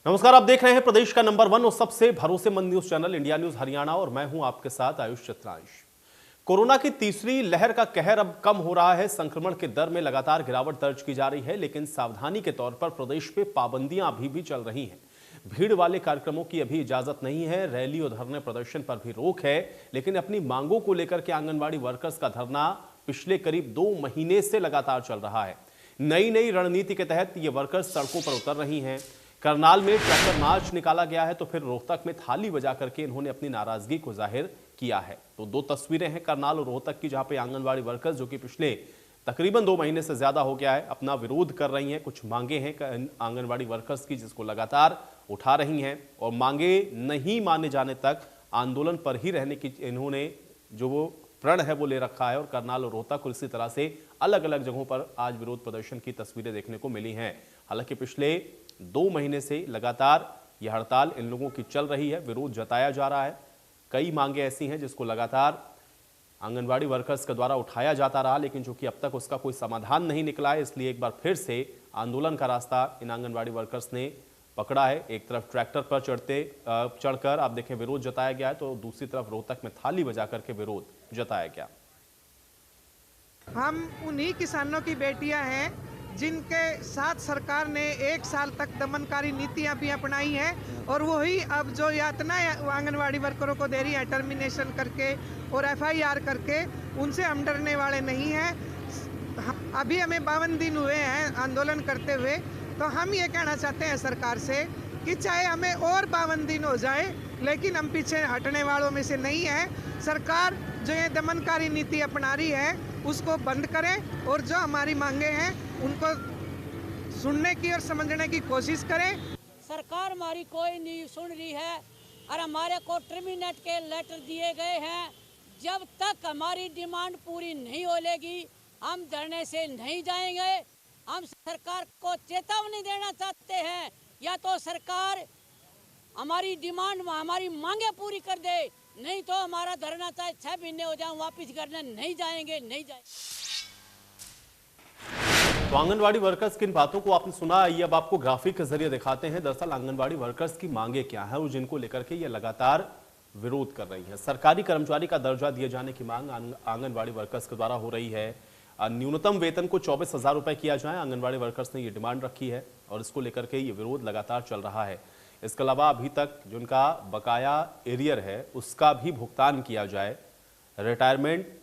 नमस्कार, आप देख रहे हैं प्रदेश का नंबर 1 और सबसे भरोसेमंद news channel India news Haryana और मैं हूं आपके साथ आयुष चित्रांश। कोरोना की तीसरी लहर का कहर अब कम हो रहा है। संक्रमण के दर में लगातार गिरावट दर्ज की जा रही है, लेकिन सावधानी के तौर पर प्रदेश पे पाबंदियां अभी भी चल रही हैं। भीड़ वाले कार्यक्रमों की अभी इजाजत नहीं है। रैली और धरने प्रदर्शन पर भी रोक है, लेकिन अपनी मांगों को लेकर के आंगनबाड़ी वर्कर्स का धरना पिछले करीब 2 महीने से लगातार चल रहा है। नई रणनीति के तहत ये वर्कर्स सड़कों पर उतर रही हैं। करनाल में ट्रैक्टर मार्च निकाला गया है, तो फिर रोहतक में थाली बजा करके इन्होंने अपनी नाराजगी को जाहिर किया है। तो 2 तस्वीरें हैं करनाल और रोहतक की, जहां पे आंगनबाड़ी वर्कर्स जो कि पिछले तकरीबन 2 महीने से ज्यादा हो गया है अपना विरोध कर रही हैं। कुछ मांगे हैं आंगनबाड़ी वर्कर्स की, जिसको लगातार उठा रही हैं और मांगे नहीं माने जाने तक आंदोलन पर ही रहने की इन्होंने जो वो प्रण है वो ले रखा है। और करनाल और रोहतक और इसी तरह से अलग अलग जगहों पर आज विरोध प्रदर्शन की तस्वीरें देखने को मिली हैं। हालांकि पिछले 2 महीने से लगातार यह हड़ताल इन लोगों की चल रही है, विरोध जताया जा रहा है। कई मांगे ऐसी हैं जिसको लगातार आंगनबाड़ी वर्कर्स के द्वारा उठाया जाता रहा, लेकिन चूंकि अब तक उसका कोई समाधान नहीं निकला है, इसलिए एक बार फिर से आंदोलन का रास्ता इन आंगनबाड़ी वर्कर्स ने पकड़ा है। एक तरफ ट्रैक्टर पर चढ़कर आप देखें विरोध जताया गया है, तो दूसरी तरफ रोहतक में थाली बजा करके विरोध जताया गया। हम उन्हीं किसानों की बेटियां हैं जिनके साथ सरकार ने 1 साल तक दमनकारी नीतियां भी अपनाई हैं, और वही अब जो यातना आंगनवाड़ी वर्करों को दे रही है टर्मिनेशन करके और FIR करके, उनसे हम डरने वाले नहीं हैं। अभी हमें 52 दिन हुए हैं आंदोलन करते हुए, तो हम ये कहना चाहते हैं सरकार से कि चाहे हमें और 52 दिन हो जाए, लेकिन हम पीछे हटने वालों में से नहीं हैं। सरकार जो ये दमनकारी नीति अपना रही है उसको बंद करें, और जो हमारी मांगे हैं उनको सुनने की और समझने की कोशिश करें। सरकार हमारी कोई नहीं सुन रही है और हमारे को टर्मिनेट के लेटर दिए गए हैं। जब तक हमारी डिमांड पूरी नहीं होगी हम धरने से नहीं जाएंगे। हम सरकार को चेतावनी देना चाहते हैं, या तो सरकार हमारी डिमांड हमारी मांगे पूरी कर दे, नहीं तो हमारा धरना चाहे 6 महीने हो जाए वापिस करने नहीं जाएंगे। तो आंगनबाड़ी वर्कर्स की इन बातों को आपने सुना। ये अब आपको ग्राफिक के जरिए दिखाते हैं दरअसल आंगनबाड़ी वर्कर्स की मांगे क्या है और जिनको लेकर के ये लगातार विरोध कर रही है। सरकारी कर्मचारी का दर्जा दिए जाने की मांग आंगनबाड़ी वर्कर्स के द्वारा हो रही है। न्यूनतम वेतन को 24,000 रुपए किया जाए, आंगनबाड़ी वर्कर्स ने ये डिमांड रखी है और इसको लेकर के ये विरोध लगातार चल रहा है। इसके अलावा अभी तक जिनका बकाया एरियर है उसका भी भुगतान किया जाए। रिटायरमेंट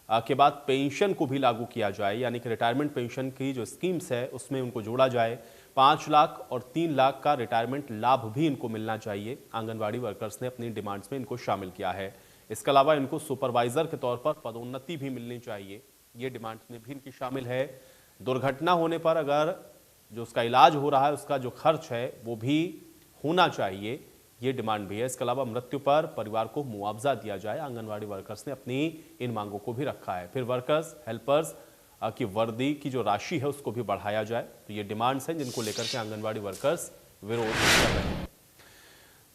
के बाद पेंशन को भी लागू किया जाए, यानी कि रिटायरमेंट पेंशन की जो स्कीम्स है उसमें उनको जोड़ा जाए। 5 लाख और 3 लाख का रिटायरमेंट लाभ भी इनको मिलना चाहिए। आंगनबाड़ी वर्कर्स ने अपनी डिमांड्स में इनको शामिल किया है। इसके अलावा इनको सुपरवाइजर के तौर पर पदोन्नति भी मिलनी चाहिए, ये डिमांड्स में भी इनकी शामिल है। दुर्घटना होने पर अगर जो उसका इलाज हो रहा है उसका जो खर्च है वो भी होना चाहिए, ये डिमांड भी है। इसके अलावा मृत्यु पर परिवार को मुआवजा दिया जाए। आंगनबाड़ी वर्कर्स ने अपनी इन मांगों को भी रखा है। फिर वर्कर्स हेल्पर्स की वर्दी की जो राशि है उसको भी बढ़ाया जाए। तो ये डिमांड्स हैं जिनको लेकर के आंगनबाड़ी वर्कर्स विरोध कर रहे हैं।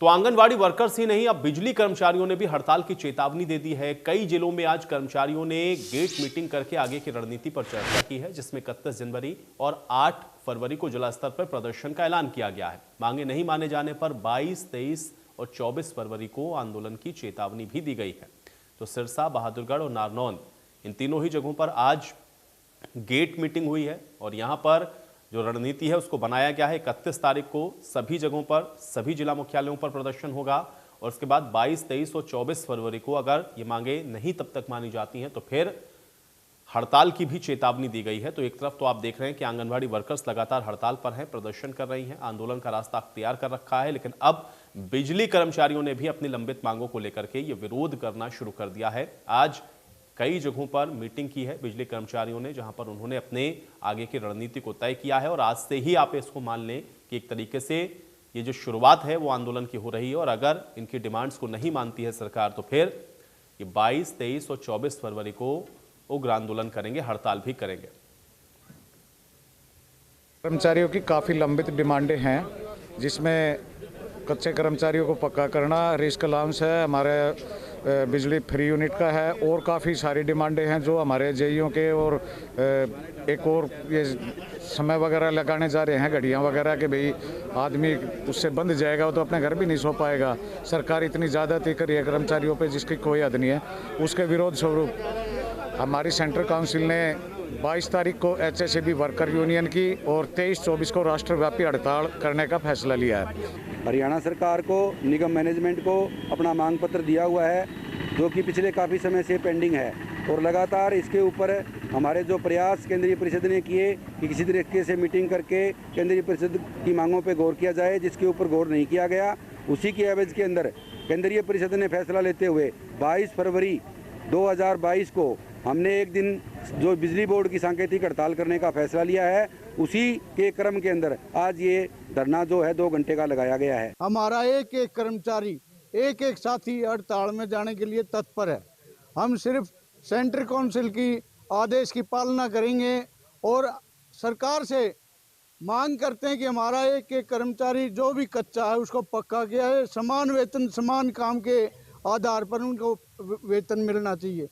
तो आंगनबाड़ी वर्कर्स ही नहीं, अब बिजली कर्मचारियों ने भी हड़ताल की चेतावनी दे दी है। कई जिलों में आज कर्मचारियों ने गेट मीटिंग करके आगे की रणनीति पर चर्चा की है, जिसमें 31 जनवरी और 8 फरवरी को जिला स्तर पर प्रदर्शन का ऐलान किया गया है। मांगे नहीं माने जाने पर 22, 23 और 24 फरवरी को आंदोलन की चेतावनी भी दी गई है। तो सिरसा, बहादुरगढ़ और नारनौल, इन तीनों ही जगहों पर आज गेट मीटिंग हुई है और यहां पर जो रणनीति है उसको बनाया गया है। 31 तारीख को सभी जगहों पर, सभी जिला मुख्यालयों पर प्रदर्शन होगा और उसके बाद 22, 23 और 24 फरवरी को अगर ये मांगे नहीं तब तक मानी जाती हैं तो फिर हड़ताल की भी चेतावनी दी गई है। तो एक तरफ तो आप देख रहे हैं कि आंगनबाड़ी वर्कर्स लगातार हड़ताल पर हैं, प्रदर्शन कर रही हैं, आंदोलन का रास्ता अख्तियार कर रखा है, लेकिन अब बिजली कर्मचारियों ने भी अपनी लंबित मांगों को लेकर के ये विरोध करना शुरू कर दिया है। आज कई जगहों पर मीटिंग की है बिजली कर्मचारियों ने, जहां पर उन्होंने अपने आगे की रणनीति को तय किया है। और आज से ही आप इसको मान लें कि एक तरीके से ये जो शुरुआत है वो आंदोलन की हो रही है। और अगर इनकी डिमांड्स को नहीं मानती है सरकार तो फिर ये 22, 23 और 24 फरवरी को उग्र आंदोलन करेंगे, हड़ताल भी करेंगे। कर्मचारियों की काफ़ी लंबित डिमांडें हैं, जिसमें कच्चे कर्मचारियों को पक्का करना, रिस्क अलाउंस है, हमारे बिजली फ्री यूनिट का है, और काफ़ी सारी डिमांडें हैं जो हमारे जेईओ के, और एक और ये समय वगैरह लगाने जा रहे हैं, घड़ियां वगैरह के, भाई आदमी उससे बंद जाएगा तो अपने घर भी नहीं सो पाएगा। सरकार इतनी ज़्यादती कर रही है कर्मचारियों पे जिसकी कोई हद नहीं है। उसके विरोध स्वरूप हमारी सेंट्रल काउंसिल ने 22 तारीख को HSAB वर्कर यूनियन की और 23-24 को राष्ट्रव्यापी हड़ताल करने का फैसला लिया है। हरियाणा सरकार को, निगम मैनेजमेंट को अपना मांग पत्र दिया हुआ है, जो कि पिछले काफ़ी समय से पेंडिंग है, और लगातार इसके ऊपर हमारे जो प्रयास केंद्रीय परिषद ने किए कि किसी तरीके से मीटिंग करके केंद्रीय परिषद की मांगों पर गौर किया जाए, जिसके ऊपर गौर नहीं किया गया। उसी की एवज के अंदर केंद्रीय परिषद ने फैसला लेते हुए 22 फरवरी 2022 को हमने एक दिन जो बिजली बोर्ड की सांकेतिक हड़ताल करने का फैसला लिया है, उसी के क्रम के अंदर आज ये धरना जो है 2 घंटे का लगाया गया है। हमारा एक एक कर्मचारी, एक एक साथी हड़ताल में जाने के लिए तत्पर है। हम सिर्फ सेंट्रल काउंसिल की आदेश की पालना करेंगे और सरकार से मांग करते हैं कि हमारा एक एक कर्मचारी जो भी कच्चा है उसको पक्का किया है, समान वेतन समान काम के आधार पर उनको वेतन मिलना चाहिए।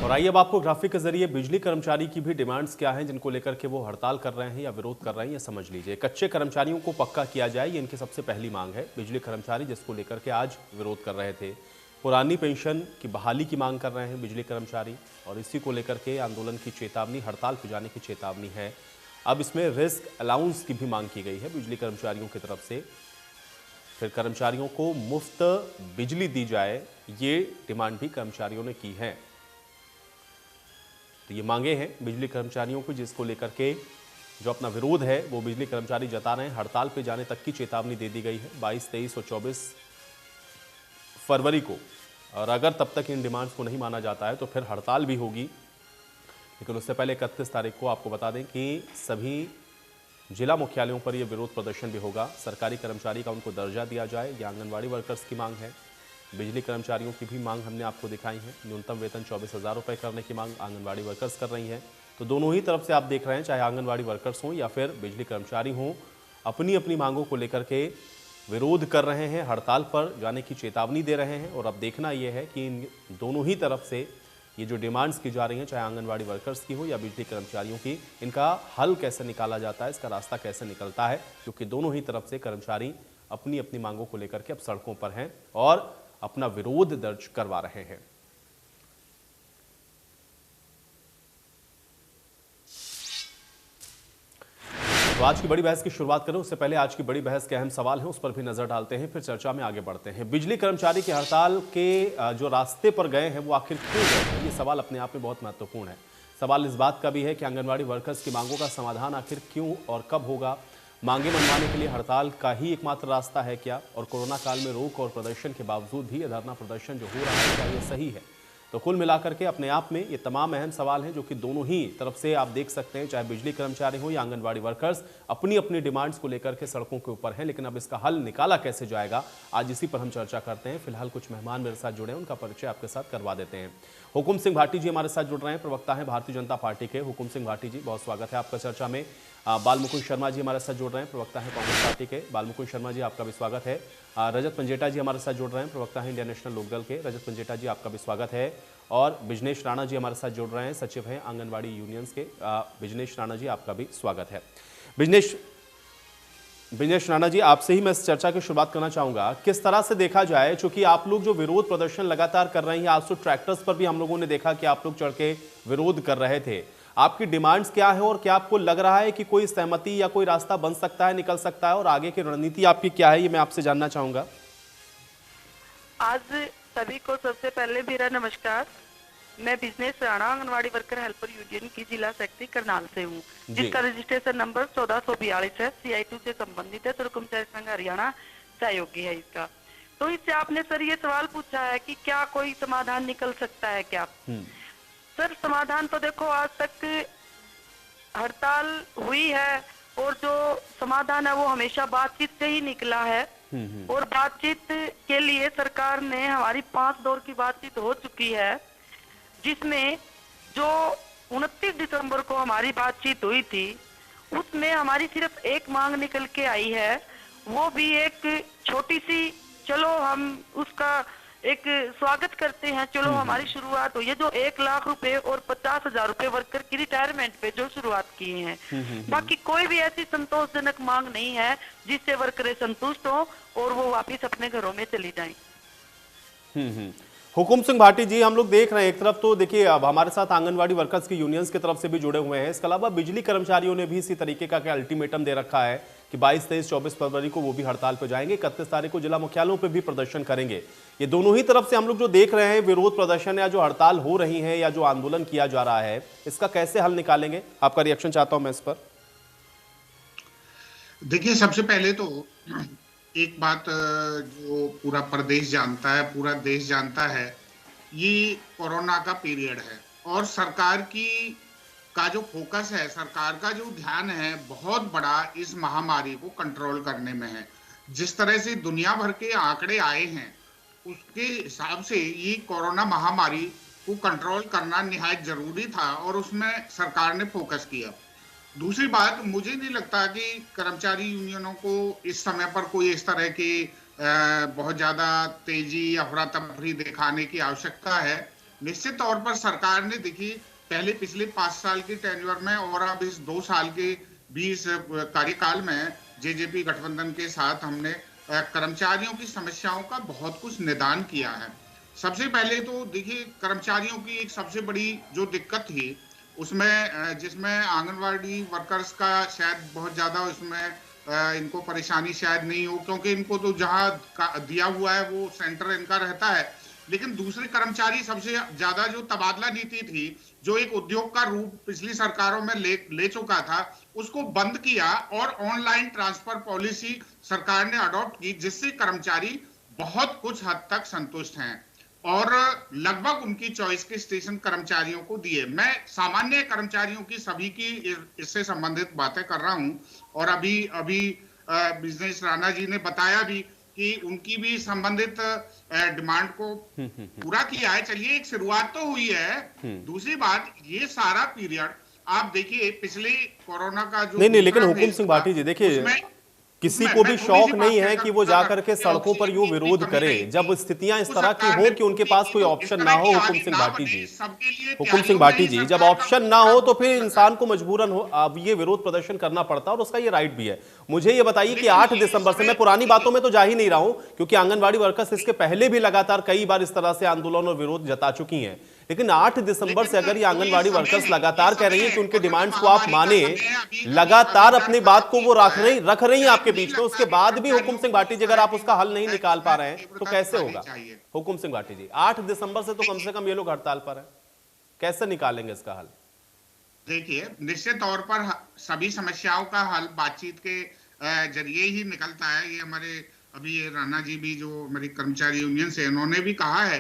और आइए अब आपको ग्राफिक के जरिए बिजली कर्मचारी की भी डिमांड्स क्या हैं जिनको लेकर के वो हड़ताल कर रहे हैं या विरोध कर रहे हैं, ये समझ लीजिए। कच्चे कर्मचारियों को पक्का किया जाए, ये इनकी सबसे पहली मांग है। बिजली कर्मचारी जिसको लेकर के आज विरोध कर रहे थे। पुरानी पेंशन की बहाली की मांग कर रहे हैं बिजली कर्मचारी, और इसी को लेकर के आंदोलन की चेतावनी, हड़ताल पे जाने की चेतावनी है। अब इसमें रिस्क अलाउंस की भी मांग की गई है बिजली कर्मचारियों की तरफ से। फिर कर्मचारियों को मुफ्त बिजली दी जाए, ये डिमांड भी कर्मचारियों ने की है। तो ये मांगे हैं बिजली कर्मचारियों को, जिसको लेकर के जो अपना विरोध है वो बिजली कर्मचारी जता रहे हैं। हड़ताल पे जाने तक की चेतावनी दे दी गई है 22, 23 और 24 फरवरी को, और अगर तब तक इन डिमांड्स को नहीं माना जाता है तो फिर हड़ताल भी होगी। लेकिन उससे पहले 31 तारीख को आपको बता दें कि सभी जिला मुख्यालयों पर यह विरोध प्रदर्शन भी होगा। सरकारी कर्मचारी का उनको दर्जा दिया जाए, यह आंगनबाड़ी वर्कर्स की मांग है। बिजली कर्मचारियों की भी मांग हमने आपको दिखाई है। न्यूनतम वेतन 24,000 रुपये करने की मांग आंगनबाड़ी वर्कर्स कर रही हैं। तो दोनों ही तरफ से आप देख रहे हैं, चाहे आंगनबाड़ी वर्कर्स हों या फिर बिजली कर्मचारी हों, अपनी अपनी मांगों को लेकर के विरोध कर रहे हैं, हड़ताल पर जाने की चेतावनी दे रहे हैं। और अब देखना यह है कि इन दोनों ही तरफ से ये जो डिमांड्स की जा रही हैं, चाहे आंगनबाड़ी वर्कर्स की हो या बिजली कर्मचारियों की, इनका हल कैसे निकाला जाता है, इसका रास्ता कैसे निकलता है, क्योंकि दोनों ही तरफ से कर्मचारी अपनी अपनी मांगों को लेकर के अब सड़कों पर हैं और अपना विरोध दर्ज करवा रहे हैं। तो आज की बड़ी बहस की शुरुआत करें उससे पहले आज की बड़ी बहस के अहम सवाल हैं उस पर भी नजर डालते हैं, फिर चर्चा में आगे बढ़ते हैं। बिजली कर्मचारी की हड़ताल के जो रास्ते पर गए हैं वो आखिर क्यों गए हैं, ये सवाल अपने आप में बहुत महत्वपूर्ण है। सवाल इस बात का भी है कि आंगनबाड़ी वर्कर्स की मांगों का समाधान आखिर क्यों और कब होगा। मांगे मनवाने के लिए हड़ताल का ही एकमात्र रास्ता है क्या, और कोरोना काल में रोक और प्रदर्शन के बावजूद भी धरना प्रदर्शन जो हो रहा है क्या ये सही है। तो कुल मिलाकर के अपने आप में ये तमाम अहम सवाल हैं जो कि दोनों ही तरफ से आप देख सकते हैं, चाहे बिजली कर्मचारी हो या आंगनबाड़ी वर्कर्स, अपनी अपनी डिमांड्स को लेकर के सड़कों के ऊपर हैं। लेकिन अब इसका हल निकाला कैसे जाएगा, आज इसी पर हम चर्चा करते हैं। फिलहाल कुछ मेहमान मेरे साथ जुड़े हैं, उनका परिचय आपके साथ करवा देते हैं। हुकुम सिंह भाटी जी हमारे साथ जुड़ रहे हैं, प्रवक्ता हैं भारतीय जनता पार्टी के। हुकुम सिंह भाटी जी, बहुत स्वागत है आपका चर्चा में। बालमुकुंद शर्मा जी हमारे साथ जुड़ रहे हैं, प्रवक्ता हैं कांग्रेस पार्टी के। बालमुकुंद शर्मा जी, आपका भी स्वागत है। रजत पंजेटा जी हमारे साथ जुड़ रहे हैं, प्रवक्ता हैं इंडियन नेशनल लोकदल के। रजत पंजेटा जी, आपका भी स्वागत है। और बिजनेश राणा जी हमारे साथ जुड़ रहे हैं, सचिव हैं आंगनबाड़ी यूनियंस के। बिजनेश राणा जी, आपका भी स्वागत है। बिजनेश राणा जी, आपसे ही मैं इस चर्चा की शुरुआत करना चाहूंगा। किस तरह से देखा जाए, चूंकि आप लोग जो विरोध प्रदर्शन लगातार कर रहे हैं, आज तो ट्रैक्टर्स पर भी हम लोगों ने देखा कि आप लोग चढ़ के विरोध कर रहे थे, आपकी डिमांड्स क्या है और क्या आपको लग रहा है कि कोई सहमति या कोई रास्ता बन सकता है, निकल सकता है, और आगे की रणनीति आपकी क्या है, ये मैं आपसे जानना चाहूंगा। आज सभी को सबसे पहले मेरा नमस्कार। मैं business Rana anganwadi worker helper union की जिला सेक्रेटरी करनाल से हूँ, जिसका रजिस्ट्रेशन नंबर 1442 है। CI2 से संबंधित है, कर्मचारी संघ हरियाणा सहयोगी है इसका। तो इससे आपने सर ये सवाल पूछा है कि क्या कोई समाधान निकल सकता है क्या। सर समाधान तो देखो, आज तक हड़ताल हुई है और जो समाधान है वो हमेशा बातचीत से ही निकला है। और बातचीत के लिए सरकार ने हमारी 5 दौर की बातचीत हो चुकी है, जिसमें जो 29 दिसंबर को हमारी बातचीत हुई थी उसमें हमारी सिर्फ एक मांग निकल के आई है, वो भी एक छोटी सी चलो हम उसका एक स्वागत करते हैं। चलो हमारी शुरुआत हुई है, जो 1 लाख रुपए और 50,000 रुपए वर्कर की रिटायरमेंट पे जो शुरुआत किए हैं। बाकी कोई भी ऐसी संतोषजनक मांग नहीं है जिससे वर्करें संतुष्ट हो और वो वापिस अपने घरों में चली जाएं। हुकुम सिंह भाटी जी, हम लोग देख रहे हैं एक तरफ तो देखिए अब हमारे साथ आंगनवाड़ी वर्कर्स की यूनियंस की तरफ से भी जुड़े हुए हैं, इसके अलावा बिजली कर्मचारियों ने भी इसी तरीके का क्या अल्टीमेटम दे रखा है कि 22, 23, 24 फरवरी को वो भी हड़ताल पर जाएंगे, 31 तारीख को जिला मुख्यालयों पर भी प्रदर्शन करेंगे। ये दोनों ही तरफ से हम लोग जो देख रहे हैं विरोध प्रदर्शन या जो हड़ताल हो रही है या जो आंदोलन किया जा रहा है, इसका कैसे हल निकालेंगे? आपका रिएक्शन चाहता हूं मैं इस पर। देखिए, सबसे पहले तो एक बात जो पूरा प्रदेश जानता है, पूरा देश जानता है, ये कोरोना का पीरियड है और सरकार का जो फोकस है, सरकार का जो ध्यान है बहुत बड़ा इस महामारी को कंट्रोल करने में है। जिस तरह से दुनिया भर के आंकड़े आए हैं उसके हिसाब से ये कोरोना महामारी को कंट्रोल करना निहायत जरूरी था और उसमें सरकार ने फोकस किया। दूसरी बात, मुझे नहीं लगता कि कर्मचारी यूनियनों को इस समय पर कोई इस तरह के बहुत ज्यादा तेजी अफरा तफरी दिखाने की आवश्यकता है। निश्चित तौर पर सरकार ने देखी पहले पिछले 5 साल के टेन्योर में और अब इस 2 साल के 20 कार्यकाल में जेजेपी गठबंधन के साथ हमने कर्मचारियों की समस्याओं का बहुत कुछ निदान किया है। सबसे पहले तो देखिए, कर्मचारियों की एक सबसे बड़ी जो दिक्कत थी उसमें जिसमें आंगनवाड़ी वर्कर्स का शायद बहुत ज्यादा उसमें इनको परेशानी शायद नहीं हो, क्योंकि इनको तो जहां दिया हुआ है वो सेंटर इनका रहता है। लेकिन दूसरे कर्मचारी सबसे ज्यादा जो तबादला नीति थी, जो एक उद्योग का रूप पिछली सरकारों में ले चुका था, उसको बंद किया और ऑनलाइन ट्रांसफर पॉलिसी सरकार ने अडॉप्ट की, जिससे कर्मचारी बहुत कुछ हद तक संतुष्ट हैं और लगभग उनकी चॉइस के स्टेशन कर्मचारियों को दिए। मैं सामान्य कर्मचारियों की सभी की इससे संबंधित बातें कर रहा हूं और अभी बिजनेस राणा जी ने बताया भी कि उनकी भी संबंधित डिमांड को पूरा किया है। चलिए, एक शुरुआत तो हुई है। दूसरी बात, ये सारा पीरियड आप देखिए पिछले कोरोना का जो नहीं, लेकिन हुकुम सिंह भाटी जी देखिए, किसी को भी शौक नहीं है कि वो जाकर के सड़कों पर यूं विरोध करे जब स्थितियां इस तरह की हो कि उनके पास कोई ऑप्शन ना हो। हुकुम सिंह भाटी जी, हुकुम सिंह भाटी जी, जब ऑप्शन ना हो तो फिर इंसान को मजबूरन हो अब ये विरोध प्रदर्शन करना पड़ता है और उसका ये राइट भी है। मुझे ये बताइए कि 8 दिसंबर से, मैं पुरानी बातों में तो जा ही नहीं रहा हूं क्योंकि आंगनबाड़ी वर्कर्स इसके पहले भी लगातार कई बार इस तरह से आंदोलन और विरोध जता चुकी हैं, लेकिन 8 दिसंबर से अगर ये आंगनबाड़ी वर्कर्स लगातार कह रही है कि उनके डिमांड्स को आप माने, लगातार अपनी बात को वो रख रही है आपके बीच में, उसके बाद भी हुकुम सिंह भाटी जी अगर आप उसका हल नहीं निकाल पा रहे हैं तो कैसे होगा? हुकुम सिंह भाटी जी, 8 दिसंबर से तो कम से कम ये लोग हड़ताल पर है, कैसे निकालेंगे इसका हल? देखिए, निश्चित तौर पर सभी समस्याओं का हल बातचीत के जरिए ही निकलता है। ये हमारे अभी राणा जी भी जो हमारी कर्मचारी यूनियन से, उन्होंने भी कहा है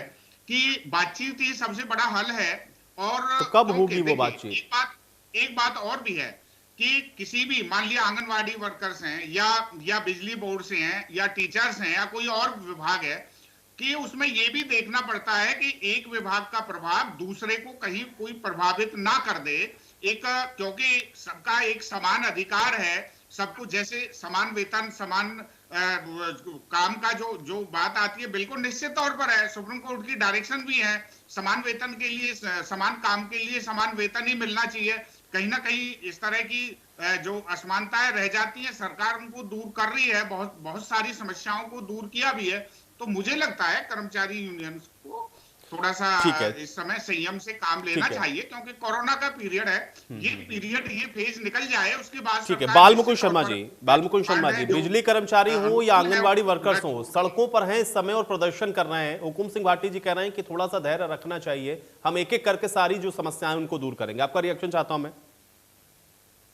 कि बातचीत ही सबसे बड़ा हल है। और तो कब होगी वो बातचीत? एक बात और भी है कि किसी भी, मान लिया आंगनवाड़ी वर्कर्स हैं या बिजली बोर्ड से हैं या टीचर्स हैं या कोई और विभाग है, कि उसमें ये भी देखना पड़ता है कि एक विभाग का प्रभाव दूसरे को कहीं कोई प्रभावित ना कर दे। क्योंकि सबका एक समान अधिकार है, सबको जैसे समान वेतन, समान काम का जो बात आती है, बिल्कुल निश्चित तौर पर है, सुप्रीम कोर्ट की डायरेक्शन भी है, समान वेतन के लिए, समान काम के लिए समान वेतन ही मिलना चाहिए। कहीं ना कहीं इस तरह की जो असमानताएं रह जाती हैं, सरकार उनको दूर कर रही है, बहुत सारी समस्याओं को दूर किया भी है। तो मुझे लगता है कर्मचारी यूनियंस को थोड़ा सा इस समय संयम से काम लेना चाहिए, क्योंकि कोरोना का पीरियड है, ये फेज निकल जाए उसके बाद। ठीक है, बालमुकुंद शर्मा जी, बिजली कर्मचारी हो या आंगनबाड़ी वर्कर्स हो, सड़कों पर हैं इस समय और प्रदर्शन कर रहे हैं। हुकुम सिंह भाटी जी कह रहे हैं कि थोड़ा सा धैर्य रखना चाहिए, हम एक एक करके सारी जो समस्याएं उनको दूर करेंगे। आपका रिएक्शन चाहता हूं मैं।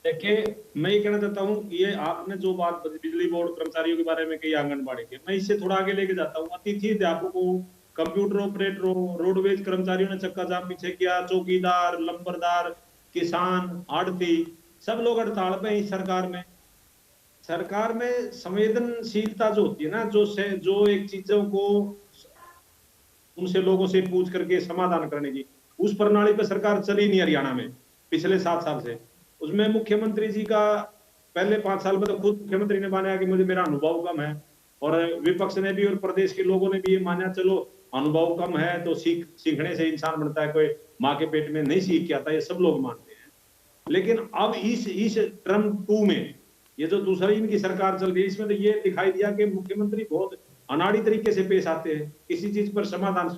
देखिए, मैं ये कहना चाहता हूँ, ये आपने जो बात बिजली बोर्ड कर्मचारियों के बारे में कही, आंगनबाड़ी के, मैं इससे थोड़ा आगे लेके जाता हूँ। अतिथि अध्यापकों, कंप्यूटर ऑपरेटरों, रोडवेज कर्मचारियों ने चक्का जाम पीछे किया, चौकीदार, लंबरदार, किसान, आड़ती, सब लोग हड़ताल पे हैं। सरकार में संवेदनशीलता जो होती है ना, जो एक चीजों को उनसे लोगों से पूछ करके समाधान करने की, उस प्रणाली पे सरकार चली नहीं हरियाणा में पिछले 7 साल से। उसमें मुख्यमंत्री जी का पहले 5 साल में तो खुद मुख्यमंत्री ने माना कि मेरा अनुभव कम है, और विपक्ष ने भी और प्रदेश के लोगों ने भी ये माना, चलो अनुभव कम है तो सीखने से इंसान बनता है, कोई माँ के पेट में नहीं सीख के आता, ये सब लोग मानते हैं। लेकिन अब इस टर्म 2 में ये जो दूसरी इनकी सरकार चल रही है, इसमें तो ये दिखाई दिया कि मुख्यमंत्री बहुत अनाड़ी तरीके से पेश आते हैं, किसी चीज पर समाधान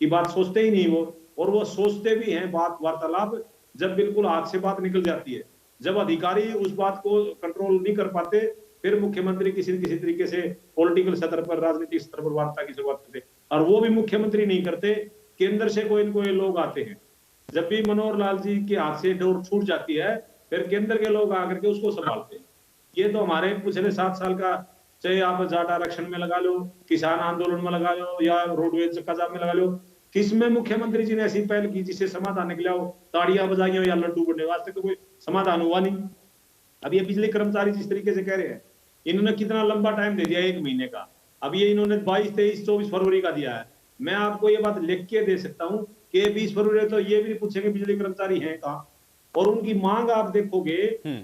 की बात सोचते ही नहीं वो, और वो सोचते भी हैं बात वार्तालाप जब बिल्कुल हाथ से बात निकल जाती है, जब अधिकारी उस बात को कंट्रोल नहीं कर पाते, फिर मुख्यमंत्री किसी न किसी तरीके से पॉलिटिकल सतर पर, राजनीतिक सतर पर वार्ता की शुरुआत करते, और वो भी मुख्यमंत्री नहीं करते, केंद्र से कोई न कोई लोग आते हैं। जब भी मनोहर लाल जी के हाथ से डोर छूट जाती है, फिर केंद्र के लोग आकर के उसको संभालते हैं। ये तो हमारे पिछले 7 साल का, चाहे आप जाट आरक्षण में लगा लो, किसान आंदोलन में लगा लो, या रोडवेज का जाम में लगा लो, किसमें मुख्यमंत्री जी ने ऐसी पहल की जिससे समाधान निकला हो? ताड़ियां बजाई हो या लड्डू बने, आज तक तो कोई समाधान हुआ नहीं। अब ये बिजली कर्मचारी जिस तरीके से कह रहे हैं, इन्होंने कितना लंबा टाइम दे दिया, 1 महीने का। अब ये इन्होंने 22, 23, 24 फरवरी का दिया है। मैं आपको ये बात लिख के दे सकता हूँ कि 20 फरवरी तो ये भी नहीं पूछेंगे बिजली कर्मचारी हैं कहाँ, और उनकी मांग आप देखोगे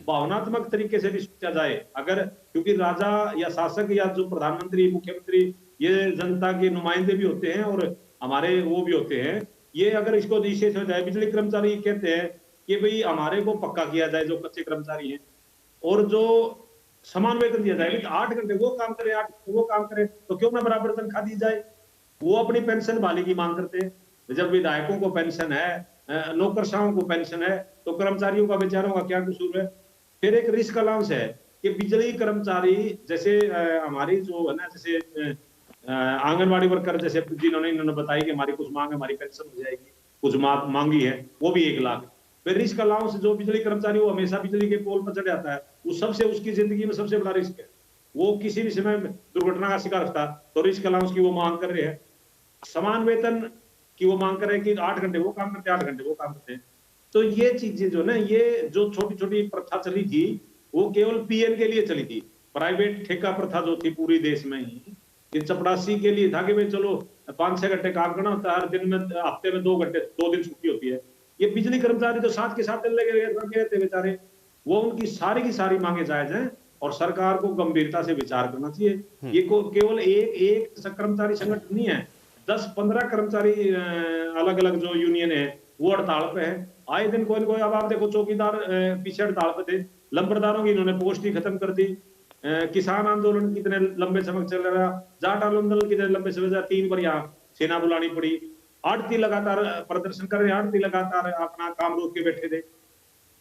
भावनात्मक तरीके से भी सोचा जाए, अगर, क्योंकि राजा या शासक या जो प्रधानमंत्री, मुख्यमंत्री, ये जनता के नुमाइंदे भी होते हैं और हमारे वो भी होते हैं। ये अगर इसको निश्चित हो जाए, बिजली कर्मचारी कहते हैं कि भाई हमारे को पक्का किया जाए जो कच्चे कर्मचारी हैं, और जो समान वेतन दिया जाए, 8 घंटे वो काम करे, 8 घंटे वो काम करे, तो क्यों ना बराबर तनख्वाह दी जाए। वो अपनी पेंशन वाले की मांग करते हैं। जब विधायकों को पेंशन है, नौकरशाहों को पेंशन है, तो कर्मचारियों का, बेचारों का क्या कसूर है? फिर एक रिस्क अलाउंस है कि बिजली कर्मचारी जैसे हमारी जो है ना, जैसे आंगनवाड़ी वर्कर, जैसे जिन्होंने इन्होंने बताई कि हमारी कुछ मांग है, हमारी पेंशन हो जाएगी, कुछ मांगी है, वो भी 1 लाख। फिर रिस्क अलाउंस, जो बिजली कर्मचारी वो हमेशा बिजली के पोल पर चढ़ जाता है, वो सबसे, उसकी जिंदगी में सबसे बड़ा रिस्क है, वो किसी भी समय दुर्घटना का शिकार होता, तो रिस्क अलाउंस की वो मांग कर रहे हैं। समान वेतन की वो मांग कर रहे हैं कि 8 घंटे वो काम करते हैं, 8 घंटे वो काम करते हैं। तो ये चीजें जो ना, ये जो छोटी छोटी प्रथा चली थी, वो केवल पीएन के लिए चली थी। प्राइवेट ठेका प्रथा जो थी पूरी देश में ही, ये चपरासी के लिए था कि भाई चलो 5-6 घंटे काम करना होता है, हर दिन में, हफ्ते में 2 घंटे, 2 दिन छुट्टी होती है। ये बिजली कर्मचारी तो साथ के साथ लगे रहते बेचारे, वो उनकी सारी की सारी मांगे जायज हैं, और सरकार को गंभीरता से विचार करना चाहिए। ये केवल एक कर्मचारी संगठन नहीं है, 10-15 कर्मचारी अलग अलग जो यूनियन है वो हड़ताल पे है, आए दिन कोई न कोई। अब आप देखो, चौकीदार पीछे हड़ताल पे थे, लंबरदारों की इन्होंने पोस्ट ही खत्म कर दी, किसान आंदोलन कितने लंबे समय चल रहा, जाट आंदोलन कितने लंबे समय, 3 बार यहाँ सेना बुलानी पड़ी, आड़ती लगातार प्रदर्शन कर रहे हैं, आड़ती लगातार अपना काम रोक के बैठे थे।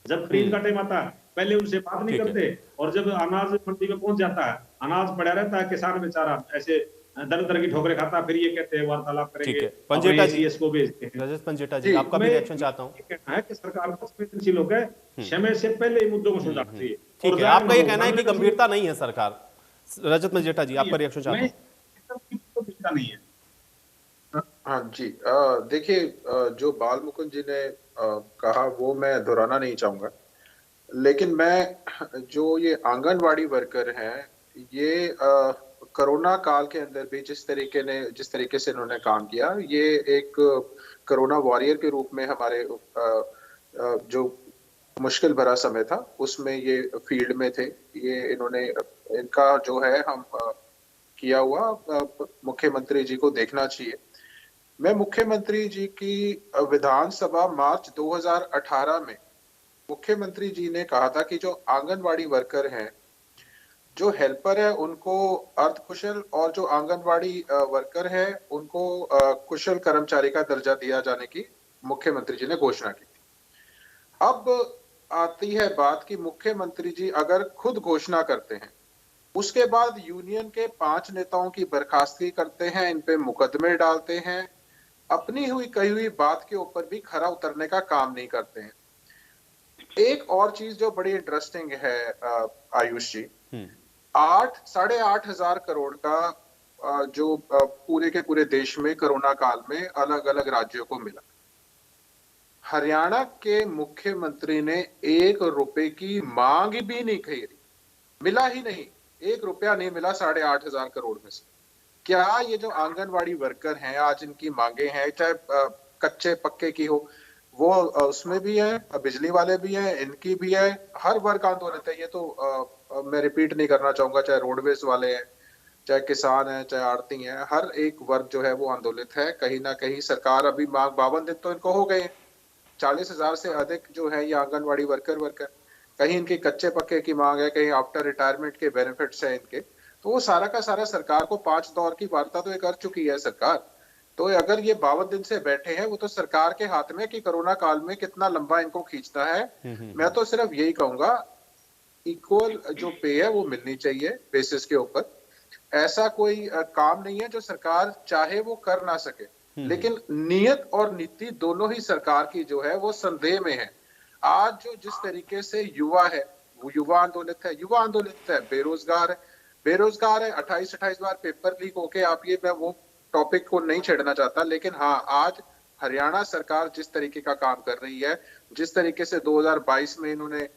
जब खरीद का टाइम आता है, पहले उनसे बात नहीं करते, और जब अनाज मंडी में पहुंच जाता है, अनाज पड़ा रहता है, किसान बेचारा ऐसे दर दर की ठोकरें खाता, फिर ये कहते हैं वार्तालाप करेंगे, पंजेटा जी इसको भेजते हैं। रजत पंजेटा जी, आपका भी रिएक्शन चाहता हूं। कहना है कि सरकार को संवेदनशील होकर समय से पहले मुद्दों को सुलझाना चाहिए। ठीक है, आपका ये कहना है कि गंभीरता नहीं है सरकार। रजत पंजेटा जी, आपका रिएक्शन चाहता हूं। नहीं है। हाँ जी, देखिए, जो बाल मुकुंद जी ने कहा वो मैं दोहराना नहीं चाहूंगा, लेकिन मैं, जो ये आंगनवाड़ी वर्कर हैं, ये कोरोना काल के अंदर भी जिस तरीके से इन्होंने काम किया, ये एक कोरोना वॉरियर के रूप में हमारे जो मुश्किल भरा समय था उसमें ये फील्ड में थे। ये इनका जो है हम किया हुआ मुख्यमंत्री जी को देखना चाहिए। मैं मुख्यमंत्री जी की विधानसभा मार्च 2018 में मुख्यमंत्री जी ने कहा था कि जो आंगनवाड़ी वर्कर हैं, जो हेल्पर है, उनको अर्धकुशल, और जो आंगनवाड़ी वर्कर है उनको कुशल कर्मचारी का दर्जा दिया जाने की मुख्यमंत्री जी ने घोषणा की थी। अब आती है बात कि मुख्यमंत्री जी अगर खुद घोषणा करते हैं, उसके बाद यूनियन के 5 नेताओं की बर्खास्तगी करते हैं, इन पे मुकदमे डालते हैं, अपनी कही हुई बात के ऊपर भी खरा उतरने का काम नहीं करते हैं। एक और चीज जो बड़ी इंटरेस्टिंग है आयुष जी, 8,500 करोड़ का जो पूरे के पूरे देश में कोरोना काल में अलग अलग राज्यों को मिला, हरियाणा के मुख्यमंत्री ने 1 रुपए की मांग भी नहीं करी, मिला ही नहीं, 1 रुपया नहीं मिला 8,500 करोड़ में से। क्या ये जो आंगनवाड़ी वर्कर हैं, आज इनकी मांगे हैं, चाहे कच्चे पक्के की हो, वो उसमें भी है, बिजली वाले भी हैं, इनकी भी है, हर वर्ग आंदोलन है। ये तो मैं रिपीट नहीं करना चाहूंगा, चाहे रोडवेज वाले हैं, चाहे किसान है, चाहे आड़ती हैं, हर एक वर्ग जो है वो आंदोलित है। कहीं ना कहीं सरकार अभी मांग 52 दिन तो इनको हो गए, 40,000 से अधिक जो है ये आंगनवाड़ी वर्कर कहीं इनके कच्चे पक्के की मांग है, कहीं आफ्टर रिटायरमेंट के बेनिफिट्स हैं इनके। तो वो सारा का सारा सरकार को 5 दौर की वार्ता तो ये कर चुकी है सरकार। तो अगर ये 52 दिन से बैठे हैं, वो तो सरकार के हाथ में कि कोरोना काल में कितना लंबा इनको खींचना है। मैं तो सिर्फ यही कहूंगा, इक्वल जो पे है वो मिलनी चाहिए बेसिस के ऊपर। ऐसा कोई काम नहीं है जो सरकार चाहे वो कर ना सके, लेकिन नियत और नीति दोनों ही सरकार की जो है वो संदेह में है। आज जो जिस तरीके से युवा है वो युवा आंदोलित है, बेरोजगार है 28 बार पेपर लीक होके, आप ये, मैं वो टॉपिक को नहीं छेड़ना चाहता, लेकिन हाँ, आज हरियाणा सरकार जिस तरीके का काम कर रही है, जिस तरीके से 2022 में इन्होंने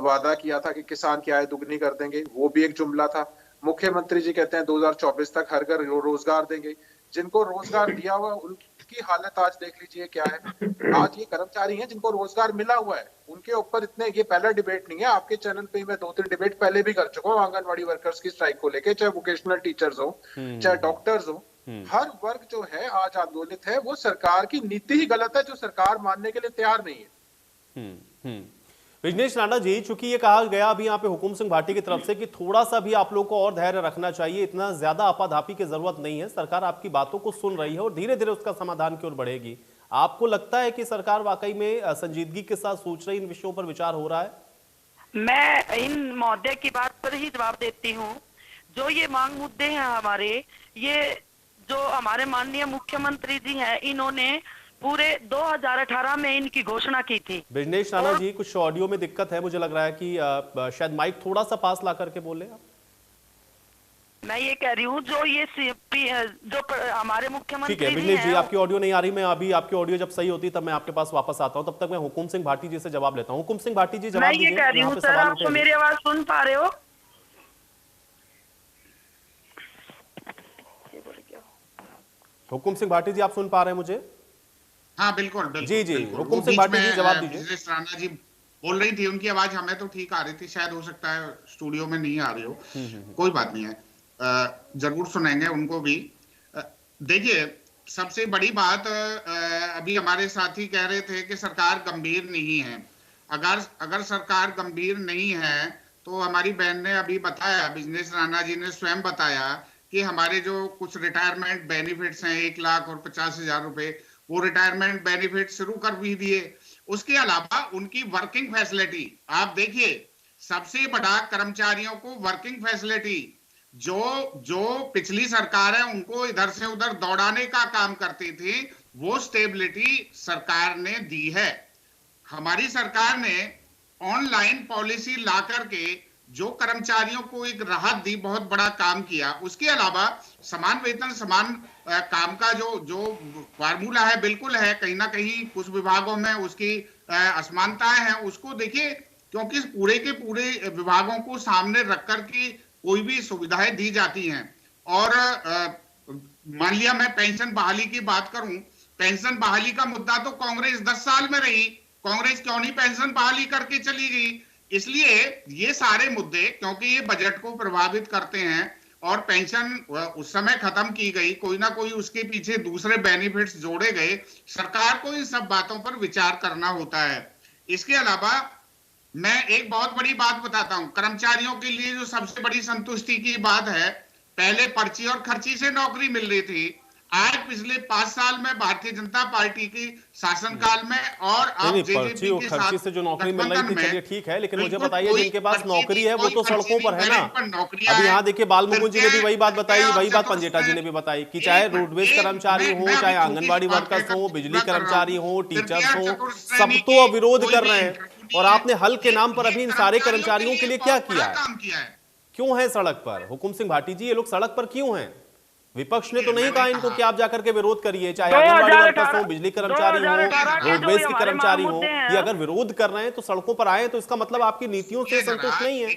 वादा किया था कि किसान की आय दुगनी कर देंगे, वो भी एक जुमला था। मुख्यमंत्री जी कहते हैं 2024 तक हर घर रोजगार देंगे। जिनको रोजगार दिया हुआ उनकी हालत आज देख लीजिए क्या है। आज ये कर्मचारी हैं जिनको रोजगार मिला हुआ है, उनके ऊपर इतने, ये पहला डिबेट नहीं है, आपके चैनल पे मैं 2-3 डिबेट पहले भी कर चुका हूँ आंगनवाड़ी वर्कर्स की स्ट्राइक को लेके, चाहे वोकेशनल टीचर्स हो, चाहे डॉक्टर्स हो। हर वर्ग जो है आज आंदोलित है। वो सरकार की नीति ही गलत है जो सरकार मानने के लिए तैयार नहीं है। विजनेश राणा जी, चूंकि ये कहा गया अभी यहाँ पे हुकुम सिंह भाटी की तरफ से कि थोड़ा सा भी आप लोग को और धैर्य रखना चाहिए, इतना ज्यादा आपाधापी की जरूरत नहीं है, सरकार आपकी बातों को सुन रही है और धीरे धीरे उसका समाधान की ओर बढ़ेगी। आपको लगता है कि सरकार वाकई में संजीदगी के साथ सोच रही, इन विषयों पर विचार हो रहा है? मैं इन महोदय की बात पर ही जवाब देती हूँ। जो ये मांग मुद्दे हैं हमारे, ये जो हमारे माननीय मुख्यमंत्री जी हैं, इन्होंने पूरे 2018 में इनकी घोषणा की थी। विजनेश राणा जी, कुछ ऑडियो में दिक्कत है, मुझे लग रहा है कि शायद माइक थोड़ा सा पास ला करके बोले आप। मैं ये कह रही हूँ जो ये जो हमारे मुख्यमंत्री ठीक है विजनेश जी, आपकी ऑडियो नहीं आ रही, मैं अभी आपकी ऑडियो जब सही होती तब मैं आपके पास वापस आता हूँ, तब तक मैं हुकुम सिंह भाटी जी से जवाब लेता हूँ। हुकुम सिंह भाटी जी, जवाब दीजिए। मैं ये कह रही हूँ सर, आप तो मेरी आवाज सुन पा रहे हो? हुकुम सिंह भाटी जी, आप सुन पा रहे हैं मुझे? हाँ बिल्कुल जी जी, हुकुम सिंह भाटी जी जवाब दीजिए। विजनेश राणा जी बोल रही थी, उनकी आवाज हमें तो ठीक आ रही थी, शायद हो सकता है स्टूडियो में नहीं आ रही हो। कोई बात नहीं है, जरूर सुनेंगे उनको भी। देखिए, सबसे बड़ी बात, अभी हमारे साथी कह रहे थे कि सरकार गंभीर नहीं है। अगर सरकार गंभीर नहीं है तो हमारी बहन ने अभी बताया, विजनेश राणा जी ने स्वयं बताया कि हमारे जो कुछ रिटायरमेंट बेनिफिट्स हैं 1,50,000 और 50,000 रुपए, वो रिटायरमेंट बेनिफिट शुरू कर भी दिए। उसके अलावा उनकी वर्किंग फैसिलिटी आप देखिए, सबसे बड़ा कर्मचारियों को वर्किंग फैसिलिटी, जो पिछली सरकार है उनको इधर से उधर दौड़ाने का काम करती थी, वो स्टेबिलिटी सरकार ने दी है। हमारी सरकार ने ऑनलाइन पॉलिसी ला करके जो कर्मचारियों को एक राहत दी, बहुत बड़ा काम किया। उसके अलावा समान वेतन समान काम का जो फार्मूला है, बिल्कुल है, कहीं ना कहीं कुछ विभागों में उसकी असमानताएं हैं, उसको देखिए, क्योंकि पूरे के पूरे विभागों को सामने रख कर के कोई भी सुविधाएं दी जाती हैं। और मान लिया मैं पेंशन बहाली की बात करूं, पेंशन बहाली का मुद्दा तो कांग्रेस 10 साल में रही, कांग्रेस क्यों नहीं पेंशन बहाली करके चली गई? इसलिए ये सारे मुद्दे, क्योंकि ये बजट को प्रभावित करते हैं और पेंशन उस समय खत्म की गई, कोई ना कोई उसके पीछे दूसरे बेनिफिट्स जोड़े गए, सरकार को इन सब बातों पर विचार करना होता है। इसके अलावा मैं एक बहुत बड़ी बात बताता हूं, कर्मचारियों के लिए जो सबसे बड़ी संतुष्टि की बात है, पहले पर्ची और खर्ची से नौकरी मिल रही थी, आज पिछले 5 साल में भारतीय जनता पार्टी की शासनकाल में और अब पर्ची और खर्ची से जो नौकरी मिल रही थी, चलिए ठीक है, लेकिन मुझे बताइए जिनके पास नौकरी है वो तो सड़कों पर है ना। अभी यहाँ देखिए, बाल मुकुंद जी ने भी वही बात बताई, वही बात पंजेटा जी ने भी बताई कि चाहे रोडवेज कर्मचारी हो, चाहे आंगनबाड़ी वर्कर्स हो, बिजली कर्मचारी हो, टीचर्स हो, सब तो विरोध कर रहे हैं। और आपने हल के नाम पर अभी इन सारे कर्मचारियों के लिए क्या किया है? क्यों है सड़क पर? हुकुम सिंह भाटी जी, ये लोग सड़क पर क्यों हैं? विपक्ष ने तो नहीं कहा इनको कि आप जाकर के विरोध करिए, चाहे आंगनबाड़ी वर्कर्स हो, बिजली कर्मचारी हो, रोडवेज के कर्मचारी हो, ये अगर विरोध कर रहे हैं तो सड़कों पर आए, तो इसका मतलब आपकी नीतियों से संतुष्ट नहीं है।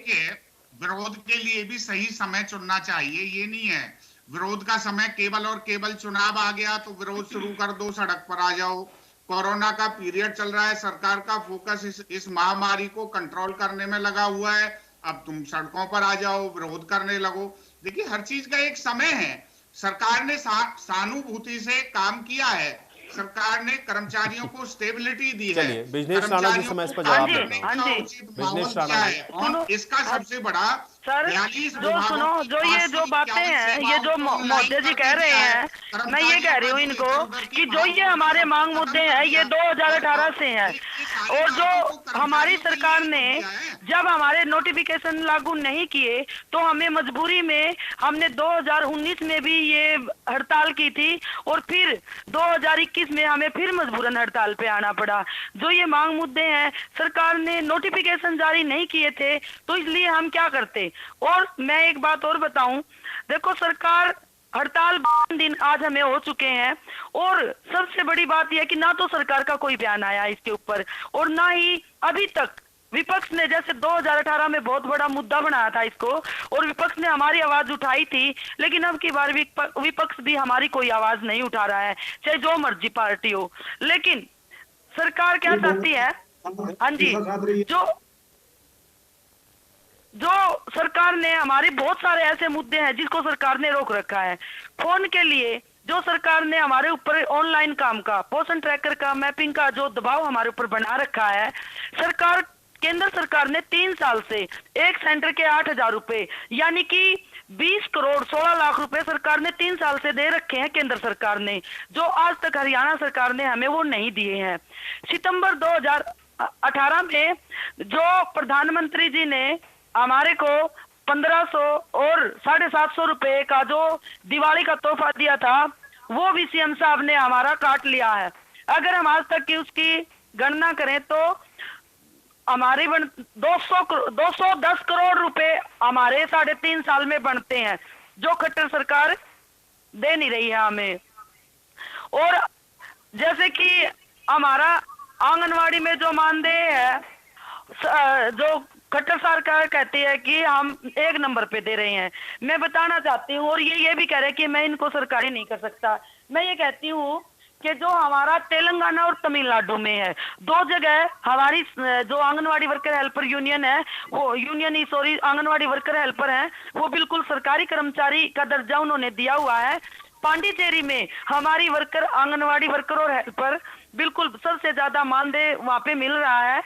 विरोध के लिए भी सही समय चुनना चाहिए, ये नहीं है विरोध का समय केवल और केवल चुनाव आ गया तो विरोध शुरू कर दो, सड़क पर आ जाओ। कोरोना का पीरियड चल रहा है, सरकार का फोकस इस महामारी को कंट्रोल करने में लगा हुआ है, अब तुम सड़कों पर आ जाओ, विरोध करने लगो। देखिए, हर चीज का एक समय है। सरकार ने सहानुभूति से काम किया है, सरकार ने कर्मचारियों को स्टेबिलिटी दी है। चलिए, बिजनेश राणा जी से मैं इस पर जवाब देता हूं। बिजनेश राणा है, और इसका सबसे बड़ा सर, जो सुनो, जो ये जो बातें हैं, ये जो मोदी जी कह रहे हैं, मैं ये कह रही हूँ इनको कि जो ये हमारे मांग मुद्दे हैं ये 2018 से हैं, और जो हमारी सरकार ने जब हमारे नोटिफिकेशन लागू नहीं किए तो हमें मजबूरी में हमने 2019 में भी ये हड़ताल की थी, और फिर 2021 में हमें फिर मजबूरन हड़ताल पे आना पड़ा। जो ये मांग मुद्दे हैं, सरकार ने नोटिफिकेशन जारी नहीं किए थे तो इसलिए हम क्या करते। और मैं एक बात और बताऊं, देखो, सरकार हड़ताल दिन आज हमें हो चुके हैं, और सबसे बड़ी बात यह कि ना तो सरकार का कोई बयान आया इसके ऊपर, और ना ही अभी तक विपक्ष ने, जैसे 2018 में बहुत बड़ा मुद्दा बनाया था इसको और विपक्ष ने हमारी आवाज उठाई थी, लेकिन अब की बार विपक्ष भी हमारी कोई आवाज नहीं उठा रहा है, चाहे जो मर्जी पार्टी हो। लेकिन सरकार क्या चाहती है? हाँ जी, जो सरकार ने हमारे बहुत सारे ऐसे मुद्दे हैं जिसको सरकार ने रोक रखा है। फोन के लिए जो सरकार ने हमारे ऊपर ऑनलाइन काम का, पोषण ट्रैकर का, मैपिंग का जो दबाव हमारे ऊपर बना रखा है, सरकार, केंद्र सरकार ने 3 साल से एक सेंटर के 8,000 रुपए, यानी कि 20 करोड़ 16 लाख रुपए सरकार ने 3 साल से दे रखे हैं केंद्र सरकार ने, जो आज तक हरियाणा सरकार ने हमें वो नहीं दिए हैं। सितंबर 2018 में जो प्रधानमंत्री जी ने हमारे को 1500 और 750 रुपए का जो दिवाली का तोहफा दिया था, वो भी सीएम साहब ने हमारा काट लिया है। अगर हम आज तक की उसकी गणना करें तो हमारी 210 करोड़ रुपए हमारे 3.5 साल में बनते हैं, जो खट्टर सरकार दे नहीं रही है हमें। और जैसे कि हमारा आंगनवाड़ी में जो मानदेय है, जो खट्टर सरकार कहती है कि हम 1 नंबर पे दे रहे हैं, मैं बताना चाहती हूँ, और ये भी कह रहे हैं कि मैं इनको सरकारी नहीं कर सकता। मैं ये कहती हूँ कि जो हमारा तेलंगाना और तमिलनाडु में है, 2 जगह हमारी जो आंगनवाड़ी वर्कर हेल्पर यूनियन है, वो आंगनवाड़ी वर्कर हेल्पर है, वो बिल्कुल सरकारी कर्मचारी का दर्जा उन्होंने दिया हुआ है। पांडिचेरी में हमारी वर्कर, आंगनवाड़ी वर्कर और हेल्पर बिल्कुल सबसे ज्यादा मानदेय वहां पे मिल रहा है।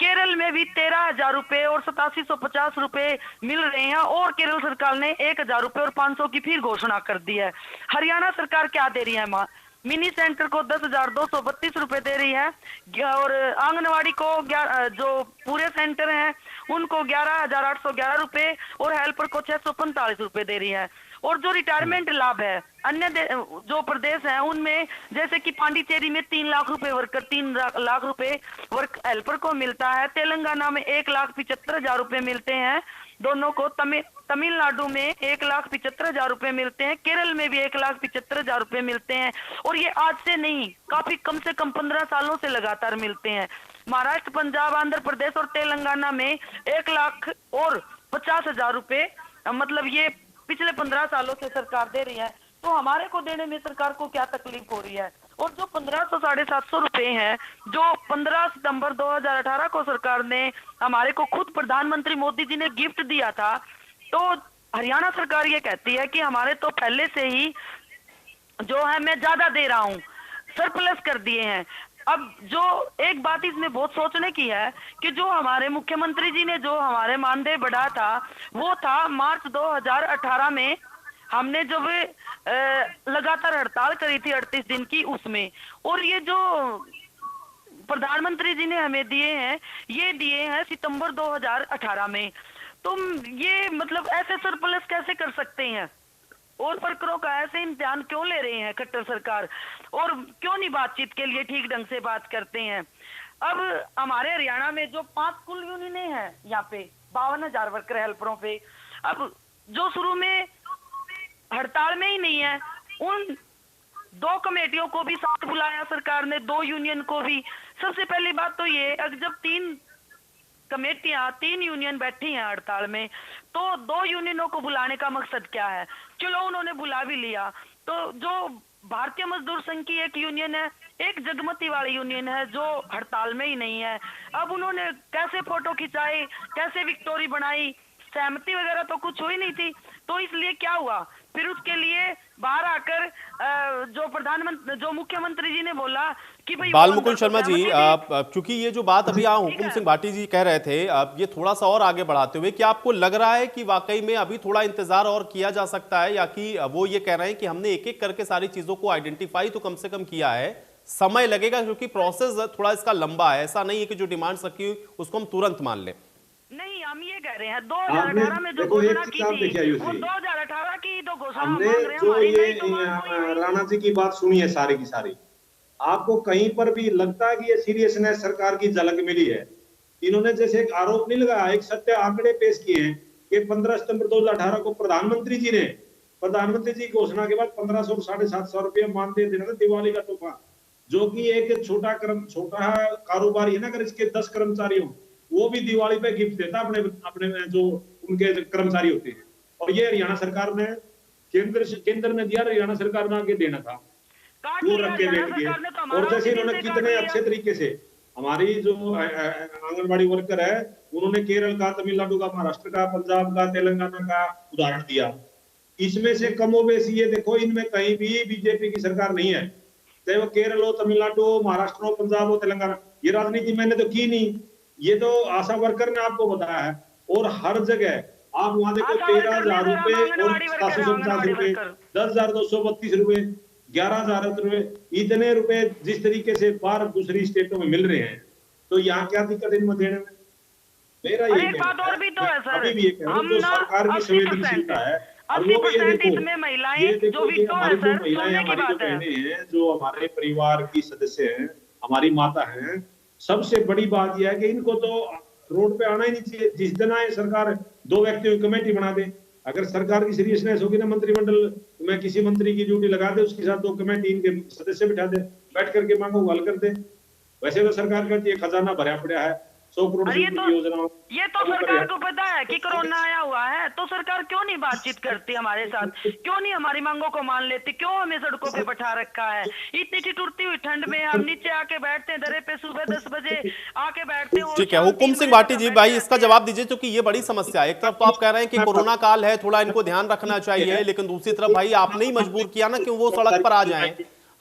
केरल में भी 13,000 रुपए और 8750 रुपए मिल रहे हैं, और केरल सरकार ने 1,000 रुपए और 500 की फिर घोषणा कर दी है। हरियाणा सरकार क्या दे रही है? मिनी सेंटर को 10,232 रुपए दे रही है, और आंगनवाड़ी को जो पूरे सेंटर हैं उनको 11,811 रुपए और हेल्पर को 645 रुपए दे रही है। और जो रिटायरमेंट लाभ है अन्य जो प्रदेश है उनमें, जैसे कि पांडिचेरी में 3 लाख रुपए वर्कर, 3 लाख रुपए वर्क हेल्पर को मिलता है, तेलंगाना में 1,75,000 रुपए मिलते हैं दोनों को, तमिलनाडु में 1,75,000 रुपए मिलते हैं, केरल में भी 1,75,000 रुपए मिलते हैं। और ये आज से नहीं, काफी कम से कम 15 सालों से लगातार मिलते हैं। महाराष्ट्र, पंजाब, आंध्र प्रदेश और तेलंगाना में 1,50,000 रुपए, मतलब ये पिछले 15 सालों से सरकार दे रही है। तो हमारे को देने में सरकार को क्या तकलीफ हो रही है? और जो 1500 750 रुपए हैं, जो 15 सितंबर 2018 को सरकार ने हमारे को खुद प्रधानमंत्री मोदी जी ने गिफ्ट दिया था, तो हरियाणा सरकार ये कहती है कि हमारे तो पहले से ही जो है मैं ज्यादा दे रहा हूँ, सरप्लस कर दिए हैं। अब जो एक बात इसमें बहुत सोचने की है कि जो हमारे मुख्यमंत्री जी ने जो हमारे मानदेय बढ़ाया था, वो था मार्च 2018 में हमने जब लगातार हड़ताल करी थी 38 दिन की, उसमें। और ये जो प्रधानमंत्री जी ने हमें दिए हैं, ये दिए हैं सितंबर 2018 में। तुम ये मतलब ऐसे सरप्लस कैसे कर सकते हैं? और वर्करों का ऐसे इम्तिहान क्यों ले रहे हैं खट्टर सरकार? और क्यों नहीं बातचीत के लिए ठीक ढंग से बात करते हैं? अब हमारे हरियाणा में जो 5 कुल यूनियनें हैं, यहाँ पे 52,000 वर्कर हेल्परों पे, अब जो शुरू में हड़ताल में ही नहीं है, उन 2 कमेटियों को भी साथ बुलाया सरकार ने, 2 यूनियन को भी। सबसे पहली बात तो ये, जब 3 कमेटियां, 3 यूनियन बैठी हैं हड़ताल में, तो 2 यूनियनों को बुलाने का मकसद क्या है? चलो उन्होंने बुला भी लिया, तो जो भारतीय मजदूर संघ की एक यूनियन है, एक जगमती वाली यूनियन है जो हड़ताल में ही नहीं है, अब उन्होंने कैसे फोटो खिंचाई, कैसे विक्टोरी बनाई, सहमति वगैरह तो कुछ हुई नहीं थी, तो इसलिए क्या हुआ, फिर उसके लिए बाहर आकर जो मुख्यमंत्री जी ने बोला कि भाई बालमुकुंद शर्मा जी, चूंकि ये जो बात अभी हुकुम सिंह भाटी जी कह रहे थे, ये थोड़ा सा और आगे बढ़ाते हुए, क्या आपको लग रहा है कि वाकई में अभी थोड़ा इंतजार और किया जा सकता है, या कि वो ये कह रहे हैं कि हमने एक एक करके सारी चीजों को आइडेंटिफाई तो कम से कम किया है, समय लगेगा क्योंकि प्रोसेस थोड़ा इसका लंबा है, ऐसा नहीं है कि जो डिमांड्स रखी उसको हम तुरंत मान लें? नहीं, हम ये कह रहे हैं 2018 में जो घोषणा की थी वो 2018 की तो घोषणा हमने जो ये राणा जी की बात सुनी है सारी की सारी, आपको कहीं पर भी लगता है कि ये सीरियसनेस सरकार की झलक मिली है? इन्होंने जैसे एक आरोप नहीं लगाया, एक सत्य आंकड़े पेश किए हैं कि 15 सितंबर 2018 को प्रधानमंत्री जी की घोषणा के बाद 1500 750 रुपया मानदेय देना था, दिवाली का तोहफा, जो कि एक छोटा कारोबारी है ना, अगर इसके 10 कर्मचारी हो वो भी दिवाली पे गिफ्ट देता अपने जो उनके कर्मचारी होते हैं। और ये हरियाणा सरकार ने केंद्र ने दिया, हरियाणा सरकार ने आगे देना था, वो रख के बैठ गए। और जैसे इन्होंने कितने अच्छे तरीके से हमारी जो आंगनबाड़ी वर्कर है, उन्होंने केरल का, तमिलनाडु का, महाराष्ट्र का, पंजाब का, तेलंगाना का उदाहरण दिया। इसमें से कमोबेश ये देखो, इनमें कहीं भी बीजेपी की सरकार नहीं है, चाहे वो केरल हो, तमिलनाडु हो, महाराष्ट्र हो, पंजाब हो, तेलंगाना। ये राजनीति मैंने तो की नहीं, ये तो आशा वर्कर ने आपको बताया है। और हर जगह आप वहां देखो 13,000 रुपए और 750 रुपए, 10,232 रुपए, 11,000 रुपए, इतने रुपए जिस तरीके से बाहर दूसरी स्टेटों में मिल रहे हैं, तो यहाँ क्या दिक्कत है इनको देने में? मेरा ये बात और भी तो है सर, अभी भी ये कह रहा हूं, जो सरकार की संवेदनशीलता है, और वो भी ये देखो, हमारी जो महिलाएं, हमारी जो बहनें हैं, जो हमारे परिवार की सदस्य हैं, हमारी माता हैं, सबसे बड़ी बात यह है कि इनको तो रोड पे आना ही नहीं चाहिए। जिस दिन आए सरकार 2 व्यक्तियों की कमेटी बना दे, अगर सरकार की सीरियसनेस होगी ना, मंत्रिमंडल में किसी मंत्री की ड्यूटी लगा दे, उसके साथ 2 कमेटी इनके सदस्य बिठा दे, बैठ करके मांगों को हल कर दे। वैसे तो सरकार कहती है खजाना भरा पड़ा है, 100 करोड़ की योजना। ये तो सरकार को पता है कि कोरोना आया हुआ है, तो सरकार क्यों नहीं बातचीत करती हमारे साथ, क्यों नहीं हमारी मांगों को मान लेती, क्यों हमें सड़कों पे बैठा रखा है? इतनी ठिठुरती हुई ठंड में हम नीचे आके बैठते हैं, दरे पे सुबह 10 बजे आके बैठते हैं। ठीक है, हुकुम सिंह भाटी जी, भाई इसका जवाब दीजिए, क्योंकि ये बड़ी समस्या है। एक तरफ तो आप कह रहे हैं कि कोरोना काल है, थोड़ा इनको ध्यान रखना चाहिए, लेकिन दूसरी तरफ भाई आपने ही मजबूर किया ना कि वो सड़क पर आ जाएं।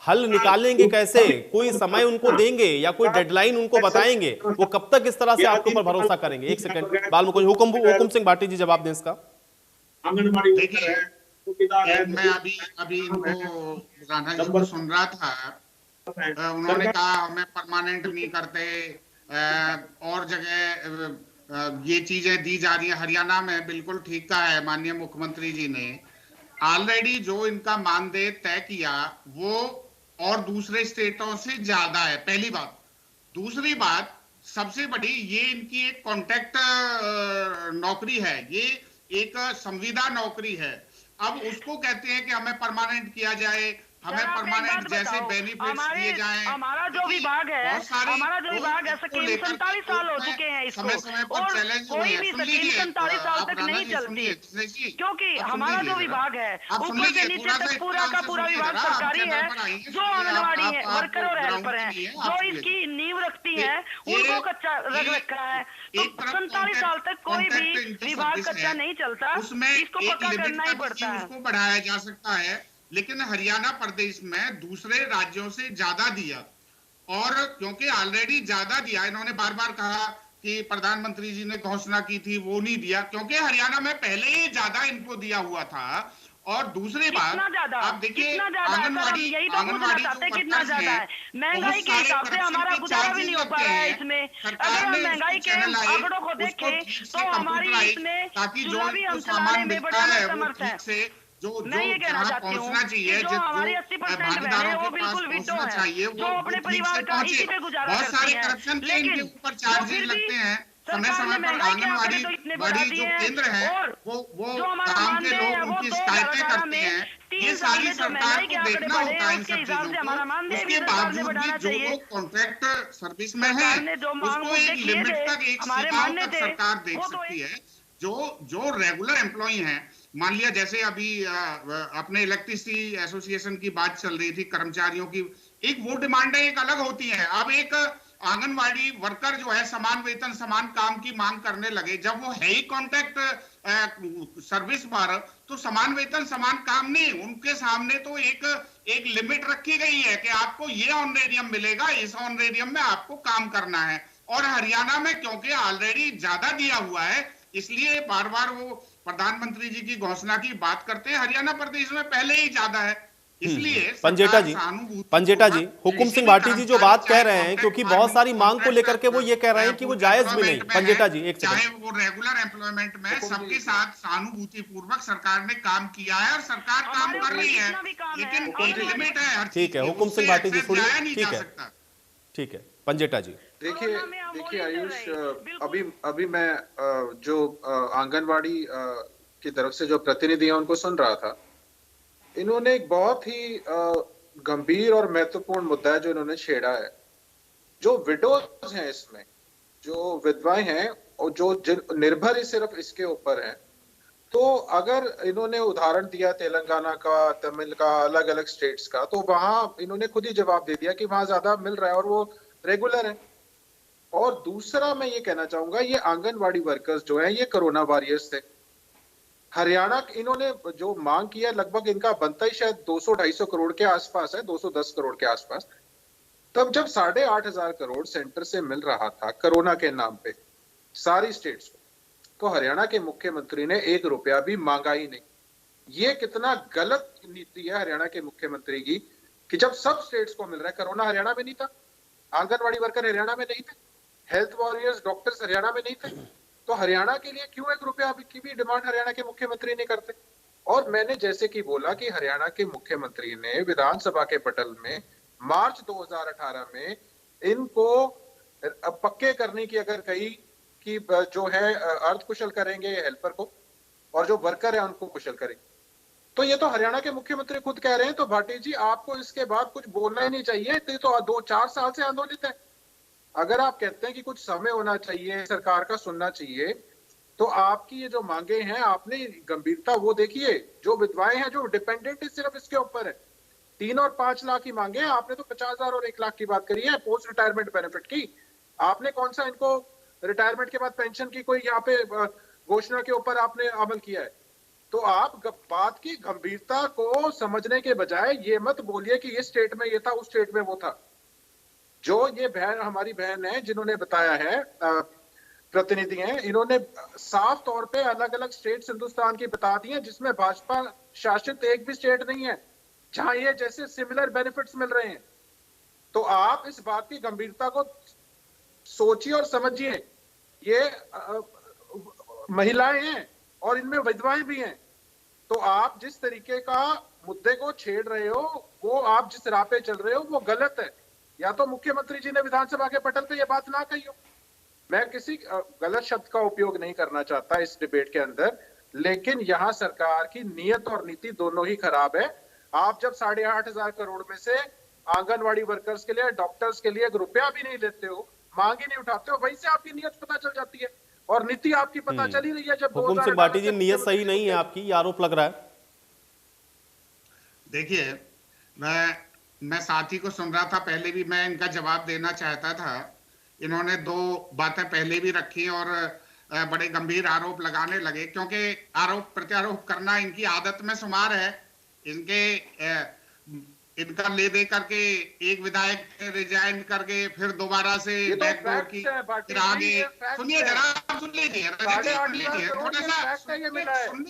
हल निकालेंगे कैसे? कोई समय उनको देंगे या कोई डेडलाइन उनको बताएंगे? वो कब तक इस तरह से आपके ऊपर भरोसा करेंगे? एक सेकंड, बालमुकुंद, हुकुम सिंह भाटी जी जवाब दें इसका। देखिए, मैं अभी इनको राणा जी को सुन रहा था, उन्होंने कहा हमें परमानेंट नहीं करते, और जगह ये चीजें दी जा रही है। हरियाणा में बिल्कुल ठीक कहा है माननीय मुख्यमंत्री जी ने, ऑलरेडी जो इनका मानदेय तय किया वो और दूसरे स्टेटों से ज्यादा है, पहली बात। दूसरी बात सबसे बड़ी, ये इनकी एक कॉन्ट्रैक्ट नौकरी है, ये एक संविदा नौकरी है। अब उसको कहते हैं कि हमें परमानेंट किया जाए, हमें परमानेंट जैसे बेनिफिट्स दिए जाएं। हमारा जो विभाग है, हमारा जो विभाग है, 47 साल हो चुके हैं इसको, समय पर चैलेंज कोई भी स्कीम 47 साल तक नहीं चलती, क्योंकि हमारा जो विभाग है ऊपर से नीचे तक पूरा का पूरा विभाग सरकारी है। जो आंगनबाड़ी है वर्कर और हेल्पर है, जो इसकी नींव रखती है, उनको कच्चा रख रखा है। तो 47 साल तक कोई भी विभाग कच्चा नहीं चलता, इसको पक्का करना ही पड़ता है। उसको बढ़ाया जा सकता है, लेकिन हरियाणा प्रदेश में दूसरे राज्यों से ज्यादा दिया, और क्योंकि ऑलरेडी ज्यादा दिया, इन्होंने बार बार कहा कि प्रधानमंत्री जी ने घोषणा की थी वो नहीं दिया, क्योंकि हरियाणा में पहले ही ज्यादा इनको दिया हुआ था। और दूसरी बात, आप देखिए आंगनवाड़ी कितना ज्यादा है, महंगाई के हिसाब से हमारा गुजारा भी नहीं हो पा रहा है इसमें। अगर हम महंगाई के आंकड़ों को देखें तो हमारी इसमें चूल्हा भी हम चलाने में बड़ा असमर्थ है। मैं ये कहना चाहती हूँ कि जो हमारी 80% बहनें हैं वो बिल्कुल विडो हैं, जो अपने परिवार का इसी पे गुजारा करती हैं, लेकिन जो फिर भी सरकार ने महंगाई के आंकड़े तो इतने बढ़ा दिए हैं, और जो हमारा मानदेय है वो 2018 में 3 साल में जो महंगाई के आंकड़े बढ़े हैं उसके हिसाब से हमारा मानदेय भी सरकार ने बढ़ाना चाहिए। कॉन्ट्रैक्ट सर्विस में है, उसको एक लिमिट तक, एक सीमा तक सरकार देख सकती है। जो रेगुलर एम्प्लॉई हैं, मान लिया जैसे अभी अपने इलेक्ट्रिसिटी एसोसिएशन की बात चल रही थी, कर्मचारियों की एक वो डिमांडें एक अलग होती हैं। अब एक आंगनवाड़ी वर्कर जो है समान वेतन समान काम की मांग करने लगे, जब वो है ही कॉन्ट्रैक्ट सर्विस पर, तो समान वेतन समान काम नहीं, उनके सामने तो एक लिमिट रखी गई है कि आपको ये ऑनरेरियम मिलेगा, इस ऑनरेरियम में आपको काम करना है। और हरियाणा में क्योंकि ऑलरेडी ज्यादा दिया हुआ है, इसलिए बार बार वो प्रधानमंत्री जी की घोषणा की बात करते हैं। हरियाणा प्रदेश में पहले ही ज्यादा है, इसलिए पंजेटा जी, हुकुम सिंह भाटी जी जो बात कह रहे हैं, क्योंकि बहुत सारी मांग को लेकर के वो ये कह रहे हैं कि वो जायज भी नहीं। पंजेटा जी एक चाहे वो रेगुलर एम्प्लॉयमेंट में सबके साथ सहानुभूति पूर्वक सरकार ने काम किया है और सरकार काम कर रही है, लेकिन एक लिमिट है। ठीक है, हुकुम सिंह भाटी जी सुनिए। ठीक है पंजेटा जी। देखिए आयुष, अभी मैं जो आंगनवाड़ी की तरफ से जो प्रतिनिधि हैं उनको सुन रहा था, इन्होंने एक बहुत ही गंभीर और महत्वपूर्ण मुद्दा है जो इन्होंने छेड़ा है। जो विडोज हैं, इसमें जो विधवाएं हैं और जो निर्भर ही सिर्फ इसके ऊपर है, तो अगर इन्होंने उदाहरण दिया तेलंगाना का, तमिल का, अलग अलग स्टेट्स का, तो वहां इन्होंने खुद ही जवाब दे दिया कि वहां ज्यादा मिल रहा है और वो रेगुलर है। और दूसरा मैं ये कहना चाहूंगा, ये आंगनवाड़ी वर्कर्स जो है ये कोरोना वॉरियर्स थे। हरियाणा इन्होंने जो मांग किया, लगभग इनका बनता ही शायद 200-250 करोड़ के आसपास है, 210 करोड़ के आसपास। तब जब 8,500 करोड़ सेंटर से मिल रहा था कोरोना के नाम पे सारी स्टेट्स को, तो हरियाणा के मुख्यमंत्री ने 1 रुपया भी मांगा ही नहीं। ये कितना गलत नीति है हरियाणा के मुख्यमंत्री की कि जब सब स्टेट्स को मिल रहा है, कोरोना हरियाणा में नहीं था, आंगनवाड़ी वर्कर हरियाणा में नहीं थे, हेल्थ वॉरियर्स डॉक्टर्स हरियाणा में नहीं थे, तो हरियाणा के लिए क्यों 1 रुपया की भी डिमांड हरियाणा के मुख्यमंत्री नहीं करते। और मैंने जैसे कि बोला कि हरियाणा के मुख्यमंत्री ने विधानसभा के पटल में मार्च 2018 में इनको पक्के करने की अगर कही कि जो है अर्ध कुशल करेंगे हेल्पर को और जो वर्कर है उनको कुशल करेंगे, तो ये तो हरियाणा के मुख्यमंत्री खुद कह रहे हैं। तो भाटी जी, आपको इसके बाद कुछ बोलना ही नहीं चाहिए, तो 2-4 साल से आंदोलित है। अगर आप कहते हैं कि कुछ समय होना चाहिए, सरकार का सुनना चाहिए, तो आपकी ये जो मांगे हैं, आपने गंभीरता वो देखिए। जो विधवाएं हैं, जो डिपेंडेंट सिर्फ इसके ऊपर है, 3 और 5 लाख की मांगे हैं, आपने तो 50,000 और 1 लाख की बात करी है पोस्ट रिटायरमेंट बेनिफिट की। आपने कौन सा इनको रिटायरमेंट के बाद पेंशन की कोई यहाँ पे घोषणा के ऊपर आपने अमल किया है? तो आप बात की गंभीरता को समझने के बजाय ये मत बोलिए कि इस स्टेट में ये था, उस स्टेट में वो था। जो ये बहन, हमारी बहन है जिन्होंने बताया है, प्रतिनिधि हैं, इन्होंने साफ तौर पे अलग अलग स्टेट्स हिंदुस्तान की बता दी हैं जिसमें भाजपा शासित एक भी स्टेट नहीं है जहां ये जैसे सिमिलर बेनिफिट्स मिल रहे हैं। तो आप इस बात की गंभीरता को सोचिए और समझिए। ये महिलाएं हैं और इनमें विधवाएं भी हैं। तो आप जिस तरीके का मुद्दे को छेड़ रहे हो, वो आप जिस राह पे चल रहे हो, वो गलत है। या तो मुख्यमंत्री जी ने विधानसभा के पटल पे ये बात ना कही हो। मैं किसी गलत शब्द का उपयोग नहीं करना चाहता इस डिबेट के अंदर, लेकिन यहाँ सरकार की नीयत और नीति दोनों ही खराब है। आप जब 8,500 करोड़ में से आंगनवाड़ी वर्कर्स के लिए, डॉक्टर्स के लिए 1 रुपया भी नहीं लेते हो, मांग ही नहीं उठाते हो, वहीं से आपकी नीयत पता चल जाती है और नीति आपकी पता चली रही है। जब हुकुम सिंह भाटी जी, नीयत सही नहीं है आपकी, ये आरोप लग रहा है। देखिए, मैं साथी को सुन रहा था, पहले भी मैं इनका जवाब देना चाहता था। इन्होंने 2 बातें पहले भी रखी और बड़े गंभीर आरोप लगाने लगे, क्योंकि आरोप प्रत्यारोप करना इनकी आदत में शुमार है। इनका ले दे करके एक विधायक रिजाइन करके फिर दोबारा से बैकडोर की, फिर आगे सुनिए जरा, सुन लीजिए थोड़ा सा,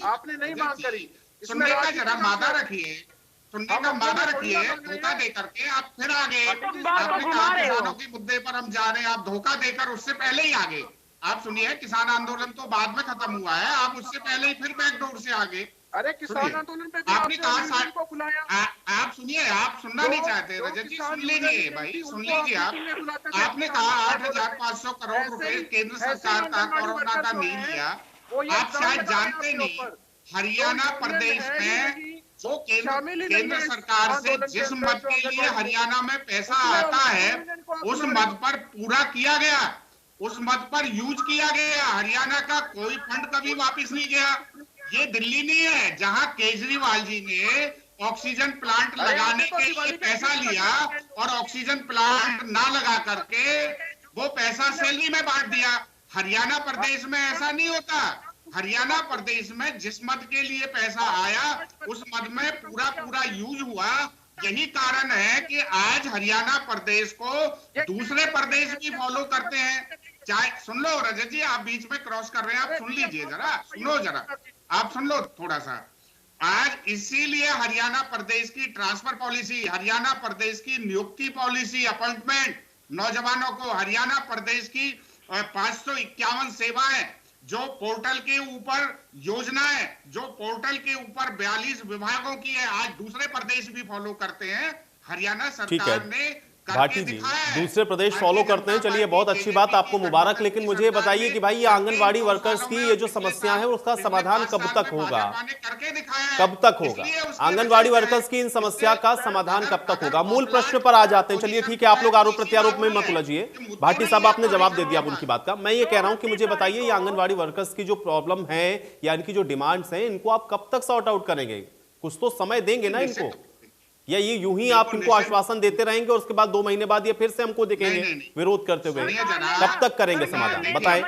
आपने नहीं मांग करी, सुनने का जरा मादा रखिए, सुनने का मादा रखिए। धोखा दे करके आप फिर आगे, आपने कहा किसानों के मुद्दे पर हम जा रहे हैं, आप धोखा देकर उससे पहले ही आगे। आप सुनिए, किसान आंदोलन तो बाद में खत्म हुआ है, आप उससे पहले ही फिर बैकडोर से आगे। अरे किसान आंदोलन पे आपने कहा को बुलाया। आप सुनिए, आप सुनना नहीं चाहते रजत जी, सुन लीजिए भाई, सुन लीजिए। आपने कहा 8,500 करोड़ रुपए केंद्र सरकार का कोरोना का नहीं लिया। आप शायद जानते नहीं, हरियाणा प्रदेश में जो केंद्र सरकार से जिस मद के लिए हरियाणा में पैसा आता है, उस मद पर पूरा किया गया, उस मद पर यूज किया गया। हरियाणा का कोई फंड कभी वापस नहीं गया। ये दिल्ली नहीं है जहां केजरीवाल जी ने ऑक्सीजन प्लांट लगाने के लिए पैसा लिया और ऑक्सीजन प्लांट ना लगा करके वो पैसा सैलरी में बांट दिया। हरियाणा प्रदेश में ऐसा नहीं होता। हरियाणा प्रदेश में जिस मद के लिए पैसा आया उस मद में पूरा यूज हुआ। यही कारण है कि आज हरियाणा प्रदेश को दूसरे प्रदेश भी फॉलो करते हैं। चाहे सुन लो रजत जी, आप बीच में क्रॉस कर रहे हैं, आप सुन लीजिए जरा, सुनो जरा, आप सुन लो थोड़ा सा। आज इसीलिए हरियाणा प्रदेश की ट्रांसफर पॉलिसी, हरियाणा प्रदेश की नियुक्ति पॉलिसी, अपॉइंटमेंट नौजवानों को, हरियाणा प्रदेश की 551 सेवाएं, जो पोर्टल के ऊपर योजनाएं, जो पोर्टल के ऊपर 42 विभागों की है, आज दूसरे प्रदेश भी फॉलो करते हैं। हरियाणा सरकार ने भाटी जी दूसरे प्रदेश फॉलो करते हैं, चलिए बहुत अच्छी बात, आपको मुबारक। लेकिन मुझे ये बताइए कि भाई ये आंगनवाड़ी वर्कर्स की ये जो समस्या है उसका समाधान कब तक होगा? कब तक होगा आंगनवाड़ी वर्कर्स की इन समस्या का समाधान कब तक होगा? मूल प्रश्न पर आ जाते हैं। चलिए ठीक है, आप लोग आरोप प्रत्यारोप में मत उलझिए। भाटी साहब आपने जवाब दे दिया उनकी बात का। मैं ये कह रहा हूं कि मुझे बताइए ये आंगनवाड़ी वर्कर्स की जो प्रॉब्लम है या इनकी जो डिमांड्स हैं, इनको आप कब तक सॉर्ट आउट करेंगे? कुछ तो समय देंगे ना इनको, या ये यूं ही आप इनको आश्वासन देते रहेंगे और उसके बाद 2 महीने बाद ये फिर से हमको दिखेंगे विरोध करते हुए? कब तक करेंगे समाधान, बताएं।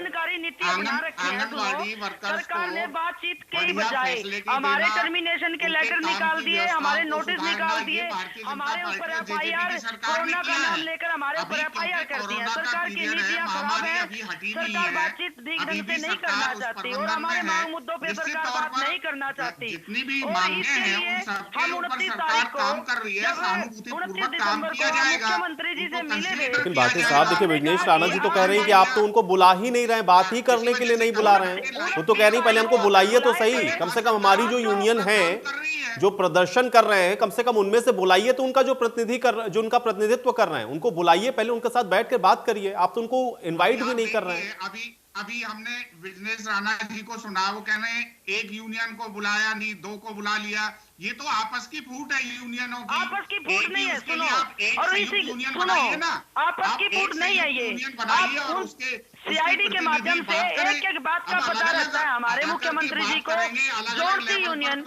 आंगनवाड़ी वर्कर्स सरकार ने बातचीत के बजाय हमारे टर्मिनेशन के लेटर निकाल दिए, हमारे नोटिस निकाल दिए, हमारे ऊपर FIR, कोरोना का नाम लेकर हमारे ऊपर FIR करती है। सरकार की नीतियां खराब है, सरकार बातचीत ठीक ढंग से नहीं करना चाहती और हमारे मांग मुद्दों पे सरकार बात नहीं करना चाहती। जितनी भी मांगे हैं उन सब के ऊपर सरकार काम कर रही है, सहानुभूतिपूर्वक काम किया जाएगा। मुख्यमंत्री जी से मिले। लेकिन भाटी साहब देखिए, विघ्नेश राणा जी तो कह रहे हैं कि आप तो उनको बुला ही नहीं रहे, बात ही करने के लिए नहीं बुला रहे हैं। वो तो कह रही है पहले हमको बुलाइए तो सही, कम से कम हमारी जो यूनियन है जो प्रदर्शन कर रहे हैं, कम से कम उनमें से बुलाइए तो उनका जो उनका प्रतिनिधित्व कर रहे हैं उनको बुलाइए, पहले उनके साथ बैठ कर बात करिए। आप तो उनको इनवाइट भी नहीं कर रहे हैं। अभी हमने विघ्नेश राणा जी को सुना, वो कह रहे हैं एक यूनियन को बुलाया नहीं, 2 को बुला लिया। ये तो आपस की फूट है यूनियनों की। आपस की फूट नहीं है, सुनो, और इसी सुनो, आपस की फूट नहीं है ये। आप उसके CID के माध्यम से एक बात का पता रहता है हमारे मुख्यमंत्री जी को। जोड़ती यूनियन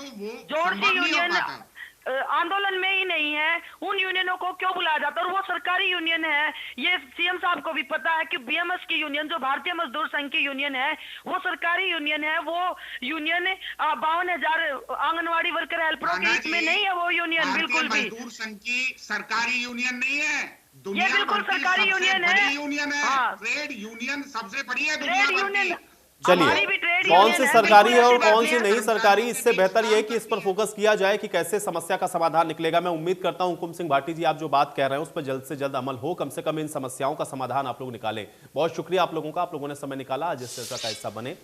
आंदोलन में ही नहीं है, उन यूनियनों को क्यों बुलाया जाता है? और वो सरकारी यूनियन है, ये CM साहब को भी पता है कि BMS की यूनियन, जो भारतीय मजदूर संघ की यूनियन है, वो सरकारी यूनियन है। वो यूनियन 52,000 आंगनवाड़ी वर्कर हेल्परों के हित में नहीं है। वो यूनियन बिल्कुल भी मजदूर संघ की सरकारी यूनियन नहीं है, ये बिल्कुल सरकारी यूनियन है। यूनियन है, ट्रेड यूनियन सबसे बड़ी है दुनिया भर की। चलिए कौन सी सरकारी है और कौन सी नहीं सरकारी, इससे बेहतर यह है कि इस पर फोकस किया जाए कि कैसे समस्या का समाधान निकलेगा। मैं उम्मीद करता हूं हुकुम सिंह भाटी जी, आप जो बात कह रहे हैं उस पर जल्द से जल्द अमल हो, कम से कम इन समस्याओं का समाधान आप लोग निकालें। बहुत शुक्रिया आप लोगों का, आप लोगों ने समय निकाला, आज इस चर्चा का हिस्सा बने।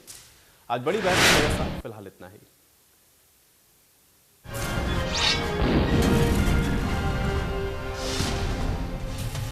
आज बड़ी बहस फिलहाल इतना ही।